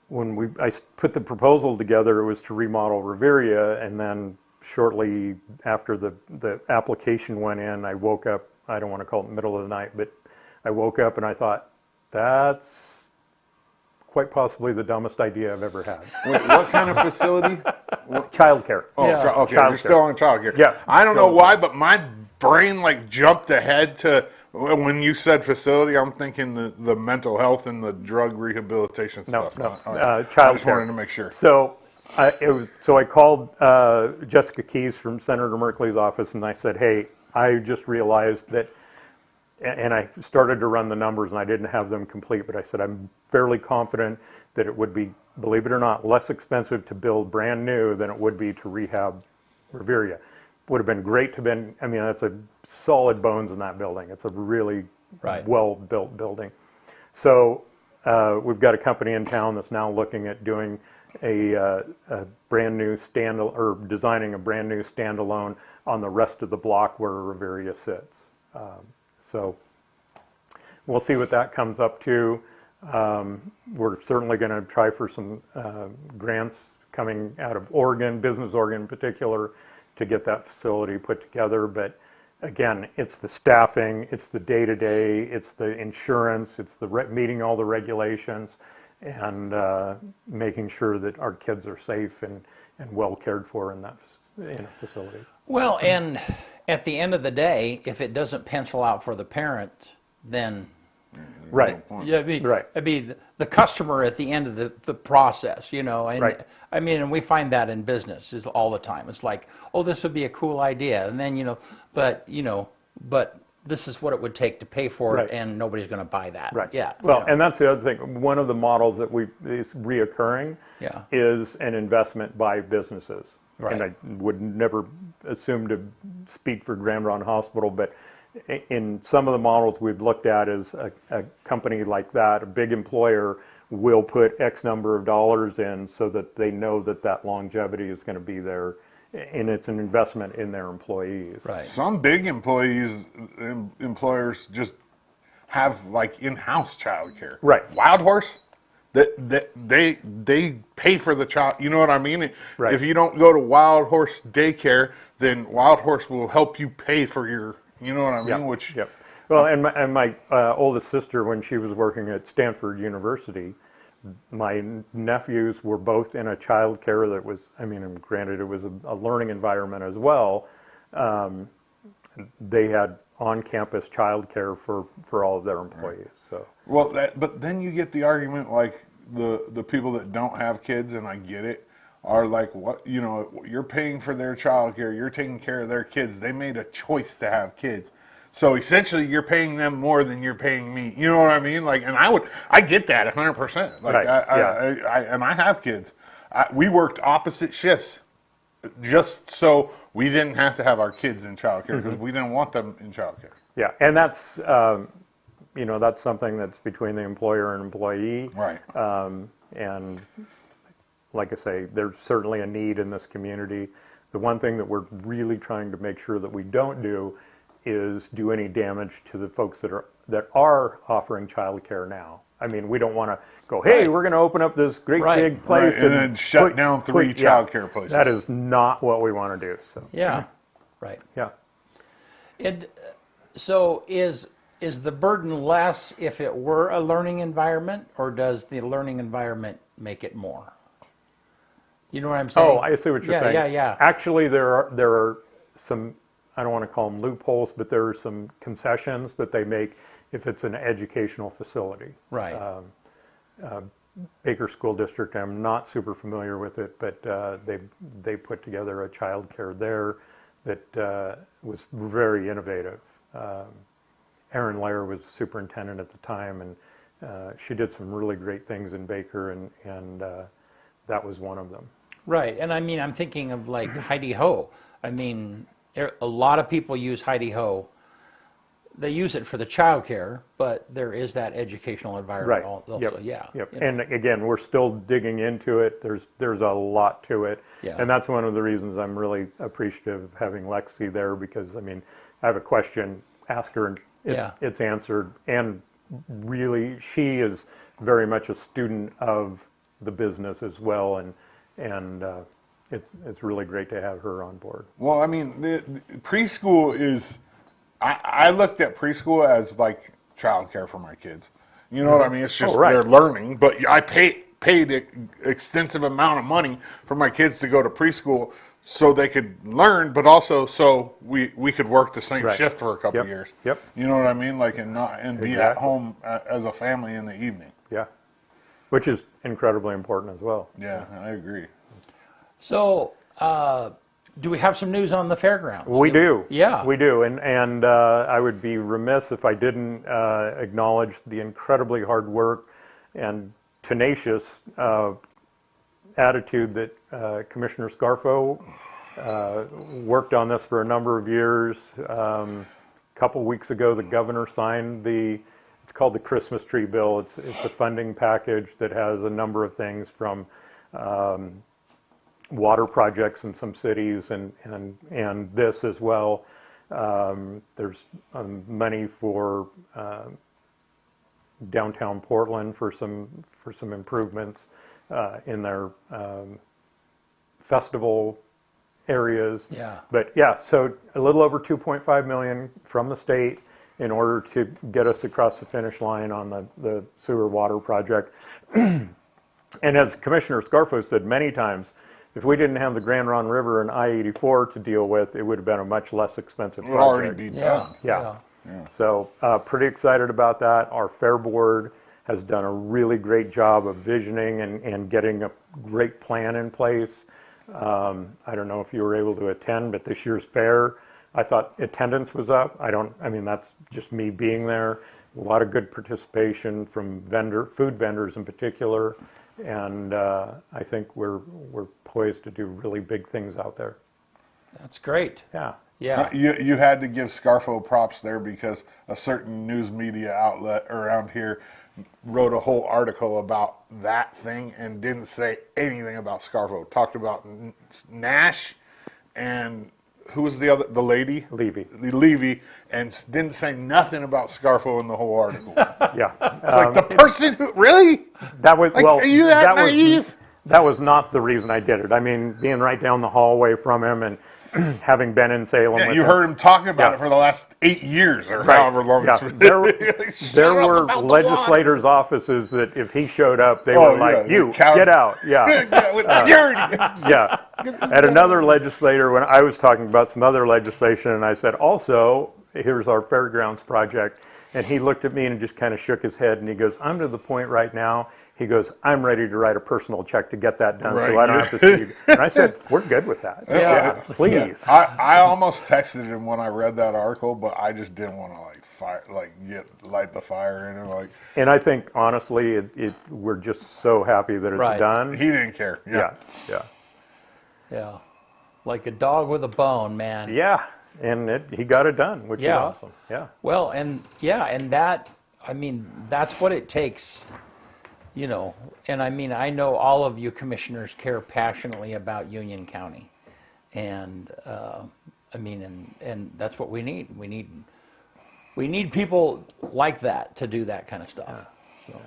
when I put the proposal together, it was to remodel Riveria, and then shortly after the application went in, I woke up, I don't want to call it middle of the night, but I woke up and I thought, that's quite possibly the dumbest idea I've ever had. Wait, what kind of facility? Childcare. Oh, Yeah. okay, Child you're care. still on childcare. Yeah. I don't know why, but my brain like jumped ahead to when you said facility. I'm thinking the mental health and the drug rehabilitation No, stuff. no, All right. child I just care. wanted to make sure. So I called Jessica Keyes from Senator Merkley's office, and I said, hey, I just realized that, and I started to run the numbers, and I didn't have them complete, but I said, I'm fairly confident that it would be, believe it or not, less expensive to build brand new than it would be to rehab Riveria. Would have been great to been, I mean, that's a solid bones in that building. It's a really Right. well-built building. So we've got a company in town that's now looking at doing a brand new or designing a brand new standalone on the rest of the block where Riveria sits. So we'll see what that comes up to. We're certainly going to try for some grants coming out of Oregon, Business Oregon in particular, to get that facility put together. But again, it's the staffing, it's the day-to-day, it's the insurance, it's the meeting all the regulations, and making sure that our kids are safe and well cared for in a facility. Well, and at the end of the day, if it doesn't pencil out for the parent, then Right. yeah, Right. I mean, the customer at the end of the process, you know, and Right. I mean, and we find that in business is all the time. It's like, oh, this would be a cool idea, and then but this is what it would take to pay for Right. it, and nobody's going to buy that. Right. Yeah. Well, you know. and that's the other thing. One of the models that is reoccurring Yeah. is an investment by businesses. Right. And I would never assume to speak for Grand Ronde Hospital, but in some of the models we've looked at is a company like that, a big employer, will put X number of dollars in so that they know that longevity is going to be there, and it's an investment in their employees. Right. Some big employers just have like in-house childcare. Right. Wild Horse, they pay for the child. You know what I mean? Right. If you don't go to Wild Horse daycare, then Wild Horse will help you pay for your. You know what I mean? Yep. Which. Yep. Well, and my oldest sister, when she was working at Stanford University, my nephews were both in a child care that was, I mean, granted it was a learning environment as well. They had on-campus child care for all of their employees. So. Well, but then you get the argument like the people that don't have kids, and I get it, are like, what, you know, you're paying for their child care, you're taking care of their kids. They made a choice to have kids. So essentially you're paying them more than you're paying me. You know what I mean? Like, and I get that 100%. Like, Right. I have kids. We worked opposite shifts just so we didn't have to have our kids in childcare because we didn't want them in childcare. Yeah, and that's, that's something that's between the employer and employee. Right. And like I say, there's certainly a need in this community. The one thing that we're really trying to make sure that we don't do is do any damage to the folks that are offering childcare now. I mean, we don't want to go, hey, Right. we're going to open up this great Right. big place Right, and then shut down three childcare places. That is not what we want to do. So Yeah. Right. yeah. So is the burden less if it were a learning environment, or does the learning environment make it more? You know what I'm saying? Oh, I see what you're saying. Yeah. Actually, there are some, I don't want to call them loopholes, but there are some concessions that they make if it's an educational facility. Right. Baker School District, I'm not super familiar with it, but they put together a child care there that was very innovative. Erin Lair was superintendent at the time, and she did some really great things in Baker, and that was one of them. Right, and I mean, I'm thinking of like Heidi Ho. I mean, a lot of people use Heidi Ho they use it for the childcare, but there is that educational environment also. Yep. Yeah. Yep. you know. And again, we're still digging into it. There's a lot to it. Yeah. And that's one of the reasons I'm really appreciative of having Lexi there, because I mean, I have a question, ask her, and it's answered. And really, she is very much a student of the business as well, and it's really great to have her on board. Well, I mean, the preschool is. I looked at preschool as like childcare for my kids. You know what I mean? It's just they're learning, but I paid an extensive amount of money for my kids to go to preschool so they could learn, but also so we could work the same shift for a couple of years. Yep. You know what I mean? Like and be at home as a family in the evening. Yeah. Which is incredibly important as well. Yeah, I agree. So, do we have some news on the fairgrounds? We do. Yeah. We do. And I would be remiss if I didn't acknowledge the incredibly hard work and tenacious attitude that Commissioner Scarfo worked on this for a number of years. A couple weeks ago, the governor signed it's called the Christmas Tree Bill. It's a funding package that has a number of things from water projects in some cities and this as well. There's money for downtown Portland for some improvements in their festival areas. Yeah. But yeah, so a little over 2.5 million from the state in order to get us across the finish line on the sewer water project. And as Commissioner Scarfo said many times, if we didn't have the Grand Ronde River and I-84 to deal with, it would have been a much less expensive project. It would already be done. Yeah. So pretty excited about that. Our fair board has done a really great job of visioning and getting a great plan in place. I don't know if you were able to attend, but this year's fair, I thought attendance was up. I mean, that's just me being there. A lot of good participation from food vendors in particular. And I think we're poised to do really big things out there. That's great. Yeah. Yeah. You had to give Scarfo props there because a certain news media outlet around here wrote a whole article about that thing and didn't say anything about Scarfo. Talked about Nash and who was the lady? Levy, and didn't say nothing about Scarfo in the whole article. Yeah. Like the person who, really? That was, like, are you that naive? That was not the reason I did it. I mean, being right down the hallway from him and having been in Salem with you him. heard him talking about it for the last 8 years or however long it's been. There were legislators' offices that if he showed up, they were like, get out. Yeah. With security. Yeah. At another legislator, when I was talking about some other legislation, and I said, also, here's our fairgrounds project. And he looked at me and just kind of shook his head, and he goes, I'm to the point right now, he goes, I'm ready to write a personal check to get that done so I don't have to see you. And I said, we're good with that. Yeah, please. I almost texted him when I read that article, but I just didn't want to light the fire in it. And I think, honestly, we're just so happy that it's done. He didn't care. Yeah. Like a dog with a bone, man. Yeah. And he got it done, which is awesome. Yeah. Well, and that, I mean, that's what it takes, you know. And I mean, I know all of you commissioners care passionately about Union County. And, I mean, and that's what we need. We need people like that to do that kind of stuff. So,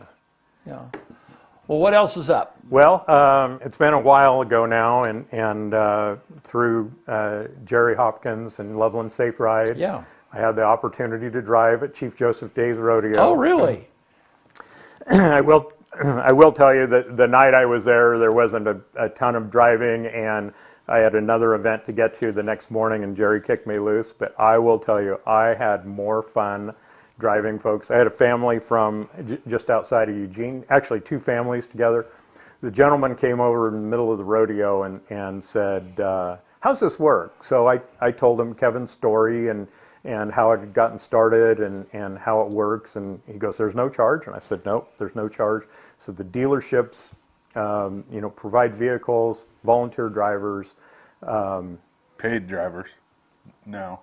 yeah. Well, what else is up? Well, it's been a while ago now, and through Jerry Hopkins and Loveland Safe Ride, I had the opportunity to drive at Chief Joseph Day's rodeo. Oh, really? I will tell you that the night I was there wasn't a ton of driving, and I had another event to get to the next morning, and Jerry kicked me loose. But I will tell you, I had more fun driving, folks. I had a family from just outside of Eugene, actually 2 families together. The gentleman came over in the middle of the rodeo and said, how's this work? So I told him Kevin's story and how it had gotten started and how it works. And he goes, there's no charge? And I said, nope, there's no charge. So the dealerships, provide vehicles, volunteer drivers. Paid drivers. No.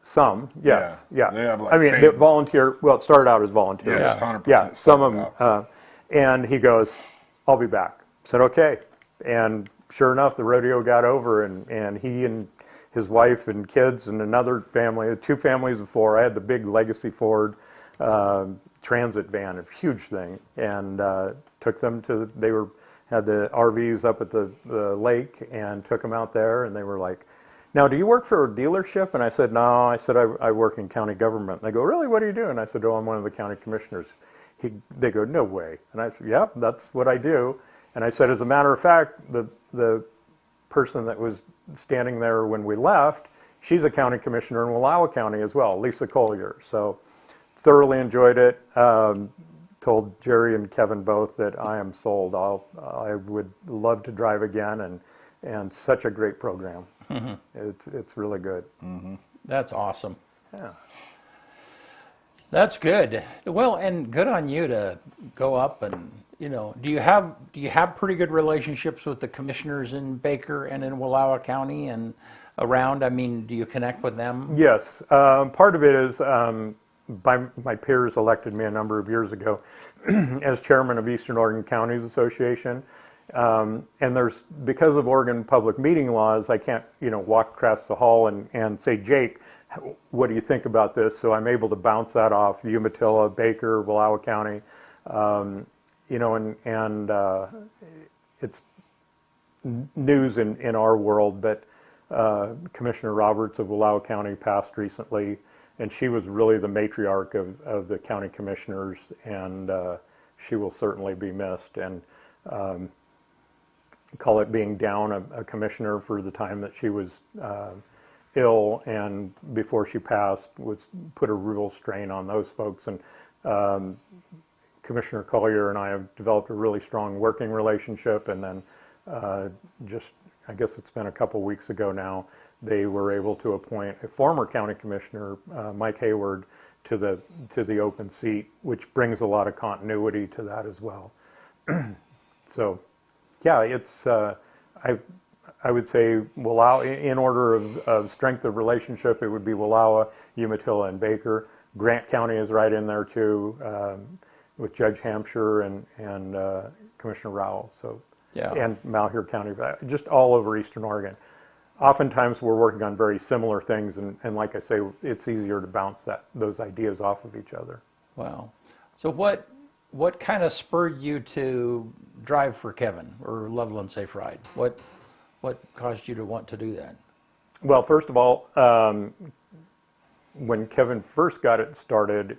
Some, yes, Yeah. yeah. They have, like, I mean, paid- they volunteer. Well, it started out as volunteers. Yeah, 100% Yeah, some of started them. out. And he goes, "I'll be back." I said, "Okay." And sure enough, the rodeo got over, and he and his wife and kids and another family, 2 families of 4. I had the big Legacy Ford transit van, a huge thing, and took them to. Had the RVs up at the lake and took them out there, and they were like, "Now, do you work for a dealership?" And I said, "No." I said, I work in county government." And they go, "Really? What do you do?" And I said, "Oh, I'm one of the county commissioners." They go, "No way." And I said, "Yep, that's what I do." And I said, as a matter of fact, the person that was standing there when we left, she's a county commissioner in Wallowa County as well, Lisa Collier. So thoroughly enjoyed it. Told Jerry and Kevin both that I am sold. I would love to drive again, and such a great program. It's really good. That's awesome. Yeah. That's good. Well, and good on you to go up and, do you have pretty good relationships with the commissioners in Baker and in Wallowa County and around? I mean, do you connect with them? Yes. Part of it is my peers elected me a number of years ago as chairman of Eastern Oregon Counties Association. And because of Oregon public meeting laws, I can't, walk across the hall and say, "Jake, what do you think about this?" So I'm able to bounce that off Umatilla, Baker, Wallowa County, and it's news in our world, but Commissioner Roberts of Wallowa County passed recently, and she was really the matriarch of the county commissioners, and she will certainly be missed. And call it being down a commissioner for the time that she was ill, and before she passed, put a real strain on those folks. And Commissioner Collier and I have developed a really strong working relationship, and then I guess it's been a couple weeks ago now, they were able to appoint a former county commissioner, Mike Hayward, to the open seat, which brings a lot of continuity to that as well. So, yeah, it's I would say Wallowa, in order of strength of relationship, it would be Wallowa, Umatilla, and Baker. Grant County is right in there too, with Judge Hampshire and Commissioner Rowell. So, Yeah. and Malheur County, just all over Eastern Oregon. Oftentimes we're working on very similar things, and like I say, it's easier to bounce those ideas off of each other. Wow. So what kind of spurred you to drive for Kevin or Loveland Safe Ride? What caused you to want to do that? Well, first of all, when Kevin first got it started,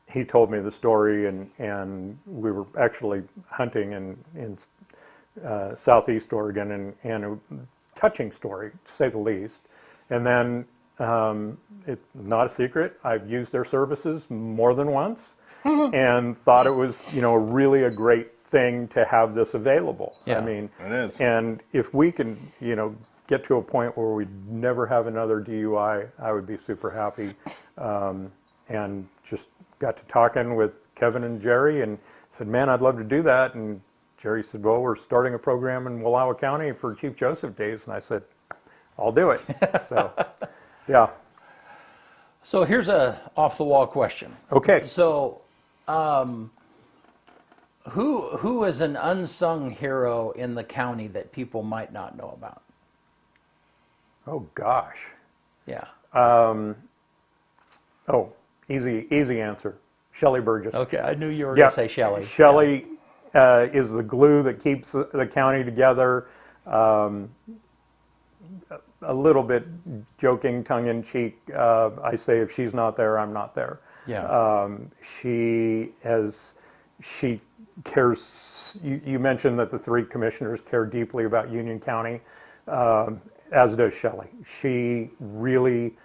he told me the story, and we were actually hunting in southeast Oregon, and a touching story, to say the least. And then, it's not a secret, I've used their services more than once, and thought it was, really a great thing to have this available. Yeah. I mean, It is. and if we can, get to a point where we never have another DUI, I would be super happy. And just got to talking with Kevin and Jerry and said, "Man, I'd love to do that." And Jerry said, "Well, we're starting a program in Wallowa County for Chief Joseph Days." And I said, "I'll do it." So, yeah. So here's a off-the-wall question. Okay. So, who is an unsung hero in the county that people might not know about? Oh, gosh. Yeah. Oh, easy answer. Shelley Burgess. Okay, I knew you were going to say Shelley. Shelley is the glue that keeps the county together. A little bit joking, tongue-in-cheek, I say if she's not there, I'm not there. Yeah. She cares. You mentioned that the 3 commissioners care deeply about Union County, as does Shelley. She really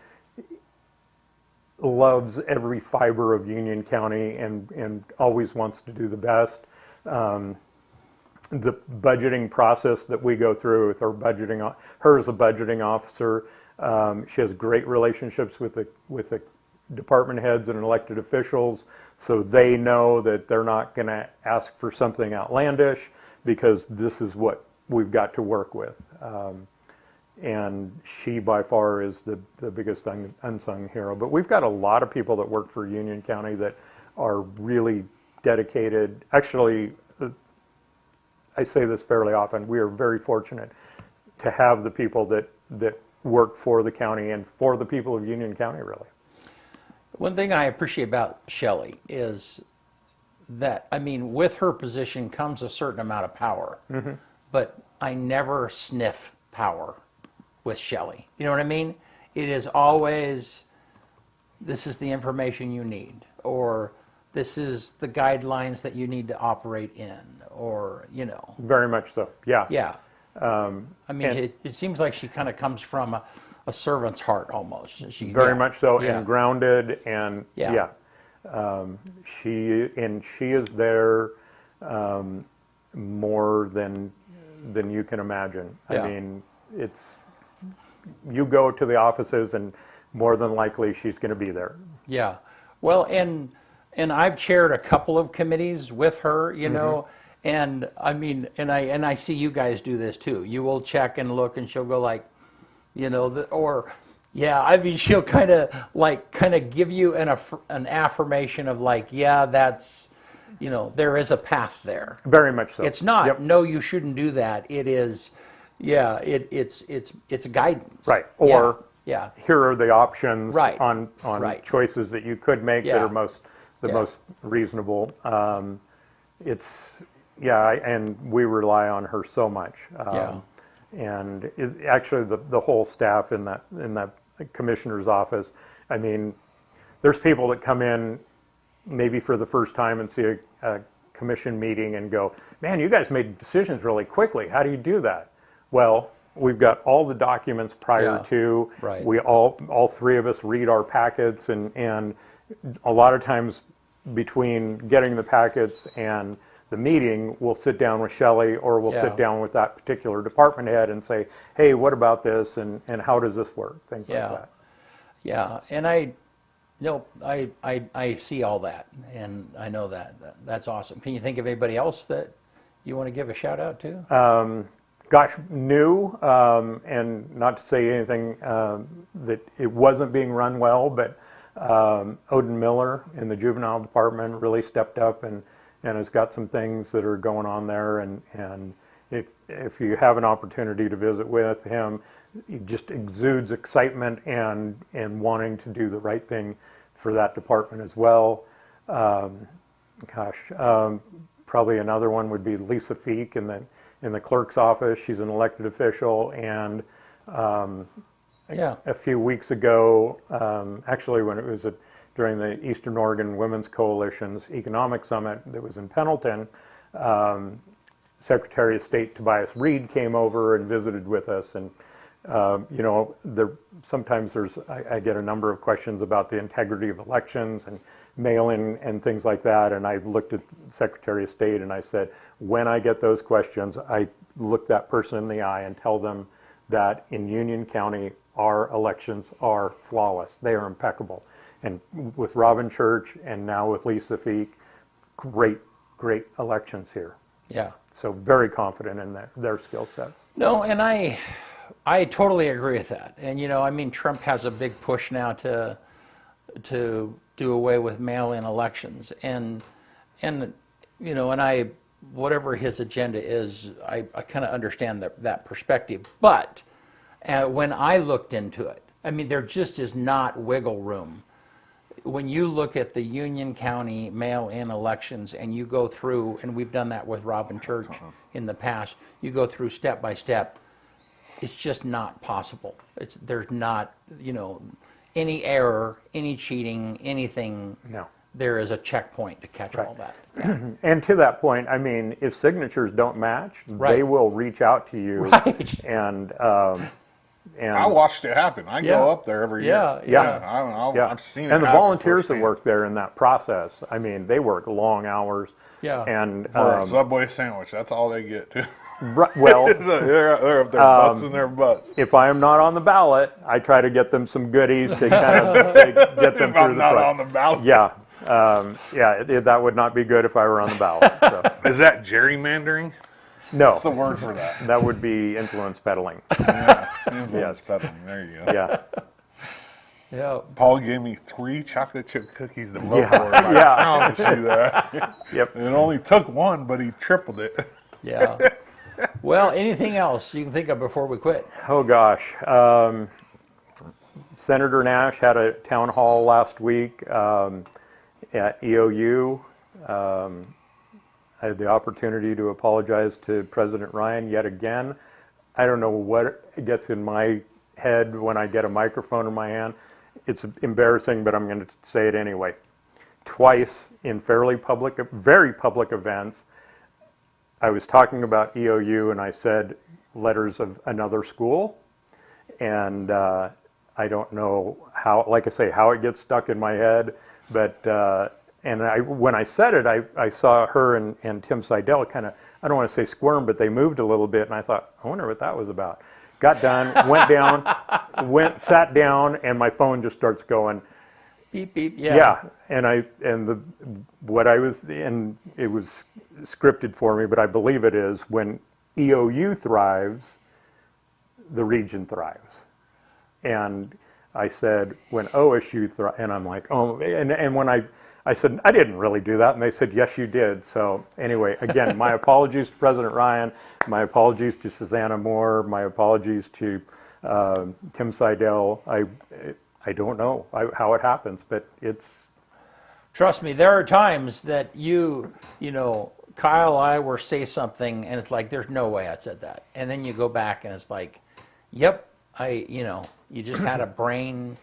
loves every fiber of Union County and always wants to do the best. The budgeting process that we go through with her as a budgeting officer, she has great relationships with the department heads and elected officials, so they know that they're not going to ask for something outlandish because this is what we've got to work with. and she by far is the biggest unsung hero. But we've got a lot of people that work for Union County that are really dedicated. Actually, I say this fairly often, we are very fortunate to have the people that work for the county and for the people of Union County, really. One thing I appreciate about Shelley is that, I mean, with her position comes a certain amount of power, but I never sniff power with Shelley. You know what I mean? It is always, this is the information you need, or this is the guidelines that you need to operate in, or, you know. Very much so, yeah. Yeah. I mean, it seems like she kind of comes from a servant's heart almost. She, Very much so, Yeah. and grounded, and Yeah. she is there more than you can imagine. Yeah. I mean, you go to the offices, and more than likely she's going to be there. Yeah. Well, and I've chaired a couple of committees with her, you know, and I mean, and I see you guys do this too. You will check and look, and she'll go like, you know, yeah, I mean, she'll kind of give you an affirmation of like, yeah, that's, you know, there is a path there. Very much so. It's not, Yep. no, you shouldn't do that. It is, yeah, it's guidance. Right. Or yeah. here are the options Right. on Right. choices that you could make that Yeah. are most Yeah. reasonable. And we rely on her so much. Yeah. And actually, the whole staff in that commissioner's office. I mean, there's people that come in maybe for the first time and see a commission meeting and go, "Man, you guys made decisions really quickly. How do you do that?" Well, we've got all the documents prior Yeah. to. Right. We all three of us read our packets, and a lot of times between getting the packets and the meeting, we'll sit down with Shelley, or we'll Yeah. sit down with that particular department head and say, "Hey, what about this, and how does this work?" Things Yeah. like that. Yeah, and I see all that, and I know that. That's awesome. Can you think of anybody else that you want to give a shout out to? Gosh, new, and not to say anything that it wasn't being run well, but Odin Miller in the juvenile department really stepped up and has got some things that are going on there. And if you have an opportunity to visit with him, he just exudes excitement and wanting to do the right thing for that department as well. Probably another one would be Lisa Feek in the clerk's office. She's an elected official, and Yeah. a few weeks ago, actually when it was during the Eastern Oregon Women's Coalition's Economic Summit that was in Pendleton, Secretary of State Tobias Reed came over and visited with us, and you know, sometimes I get a number of questions about the integrity of elections and mail-in and things like that, and I looked at Secretary of State and I said, when I get those questions, I look that person in the eye and tell them that in Union County, our elections are flawless. They are impeccable. And with Robin Church and now with Lisa Feek, great elections here. Yeah. So very confident in their skill sets. No, and I totally agree with that. And you know, I mean, Trump has a big push now to do away with mail-in elections, and you know, and whatever his agenda is, I kind of understand that perspective. But when I looked into it, I mean, there just is not wiggle room. When you look at the Union County mail-in elections and you go through, and we've done that with Robin Church in the past, you go through step by step, it's just not possible. There's not, you know, any error, any cheating, anything. No. There is a checkpoint to catch all that. Yeah. And to that point, I mean, if signatures don't match, Right. they will reach out to you. Right. And I watched it happen. I Yeah. go up there every year. Yeah. I've seen it And the happen volunteers that firsthand. work there in that process, I mean, they work long hours. Yeah. And For a Subway sandwich, that's all they get, too. well, they're up there busting their butts. if I am not on the ballot, I try to get them some goodies to kind of to get them If through I'm the not process. on the ballot. Yeah. That would not be good if I were on the ballot. So. Is that gerrymandering? No, What's the word for that? that would be influence peddling. Yeah, influence Yes. peddling. There you go. Yeah, Yeah. Paul gave me 3 chocolate chip cookies to vote Yeah, for. I yeah. promise you that. yep. It only took one, but he tripled it. Yeah. Well, anything else you can think of before we quit? Oh gosh. Senator Nash had a town hall last week at EOU. I had the opportunity to apologize to President Ryan yet again. I don't know what gets in my head when I get a microphone in my hand. It's embarrassing, but I'm going to say it anyway. Twice in very public events, I was talking about EOU and I said letters of another school, and I don't know how, like I say, how it gets stuck in my head, but when I said it, I saw her and Tim Seidel kind of, I don't want to say squirm, but they moved a little bit, and I thought, I wonder what that was about. Got done, went down, sat down, and my phone just starts going. Beep beep. Yeah. Yeah, and it was scripted for me, but I believe it is, when EOU thrives, the region thrives. And I said, when OSU thrives, and I'm like, oh, and when I said, I didn't really do that, and they said, yes, you did. So anyway, again, my apologies to President Ryan, my apologies to Susanna Moore, my apologies to Tim Seidel. I don't know how it happens, but it's... Trust me, there are times that Kyle, I will say something, and it's like, there's no way I said that. And then you go back, and it's like, yep, you just had a brain,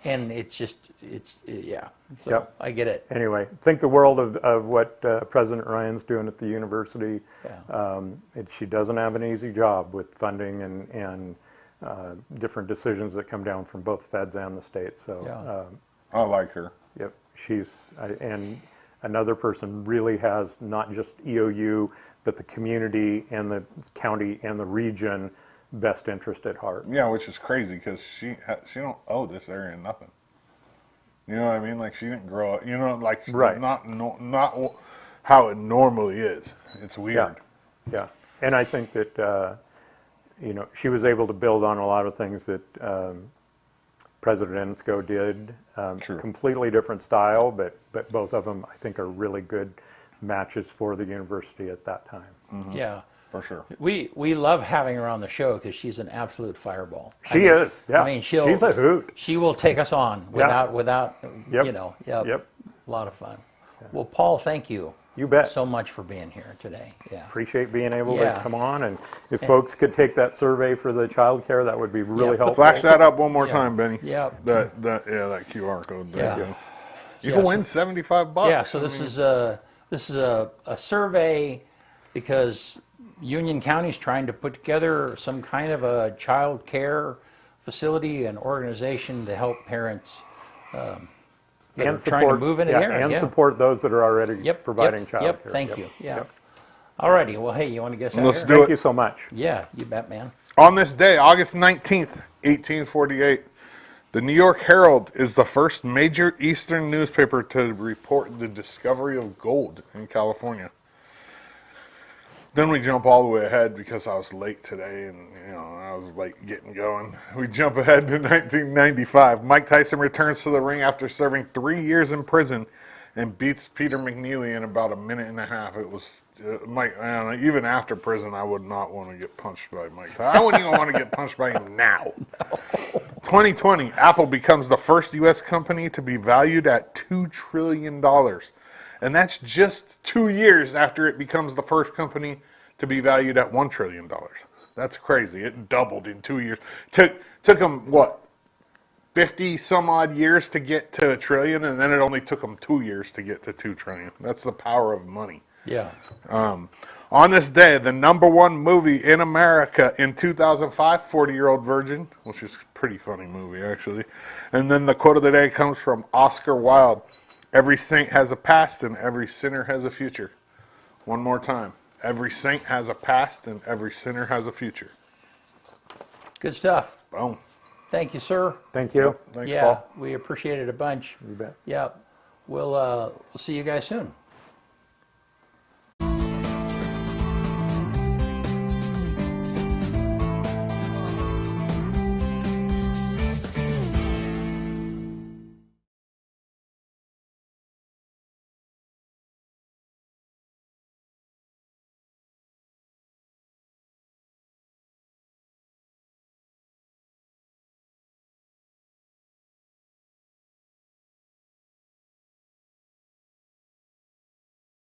and yeah. So Yep. I get it. Anyway, think the world of what President Ryan's doing at the university. Yeah. She doesn't have an easy job with funding and different decisions that come down from both feds and the state. So, Yeah. I like her. yep, and another person really has not just EOU, but the community and the county and the region best interest at heart. Yeah, which is crazy because she don't owe this area nothing. You know what I mean? Like, she didn't grow up. Like, Right. not how it normally is. It's weird. Yeah, and I think that she was able to build on a lot of things that President Ensko did. True. Completely different style, but both of them I think are really good matches for the university at that time. Mm-hmm. Yeah. For sure. We love having her on the show because she's an absolute fireball. She is. Yeah. I mean, she's a hoot. She will take us on without Yep. Yep. Yep. A lot of fun. Well, Paul, thank you. You bet. So much for being here today. Yeah. Appreciate being able Yeah. to come on, and if folks could take that survey for the child care, that would be really helpful. Flash that up one more Yeah. time, Benny. Yep. That QR code. There Yeah. you go. You Yeah, can so- win $75. Yeah. So this is a survey because Union County's trying to put together some kind of a child care facility and organization to help parents that are trying to move into the area. and support those that are already Yep, providing yep, child yep, care. thank you. Yeah. Yep. All righty. Well, hey, you want to get us out Let's here? do Thank it. you so much. Yeah, you bet, man. On this day, August 19th, 1848, the New York Herald is the first major Eastern newspaper to report the discovery of gold in California. Then we jump all the way ahead because I was late today and I was late getting going. We jump ahead to 1995. Mike Tyson returns to the ring after serving 3 years in prison and beats Peter McNeely in about a minute and a half. It was Mike. Even after prison, I would not want to get punched by Mike Tyson. I wouldn't even want to get punched by him now. 2020, Apple becomes the first U.S. company to be valued at $2 trillion. And that's just 2 years after it becomes the first company to be valued at $1 trillion. That's crazy. It doubled in 2 years. Took them, 50 some odd years to get to $1 trillion, and then it only took them 2 years to get to $2 trillion. That's the power of money. Yeah. On this day, the #1 movie in America in 2005, 40-Year-Old Virgin, which is a pretty funny movie, actually. And then the quote of the day comes from Oscar Wilde. Every saint has a past and every sinner has a future. One more time. Every saint has a past and every sinner has a future. Good stuff. Boom. Thank you, sir. Thank you. Thanks, Yeah, Paul. we appreciate it a bunch. You bet. Yeah. We'll see you guys soon.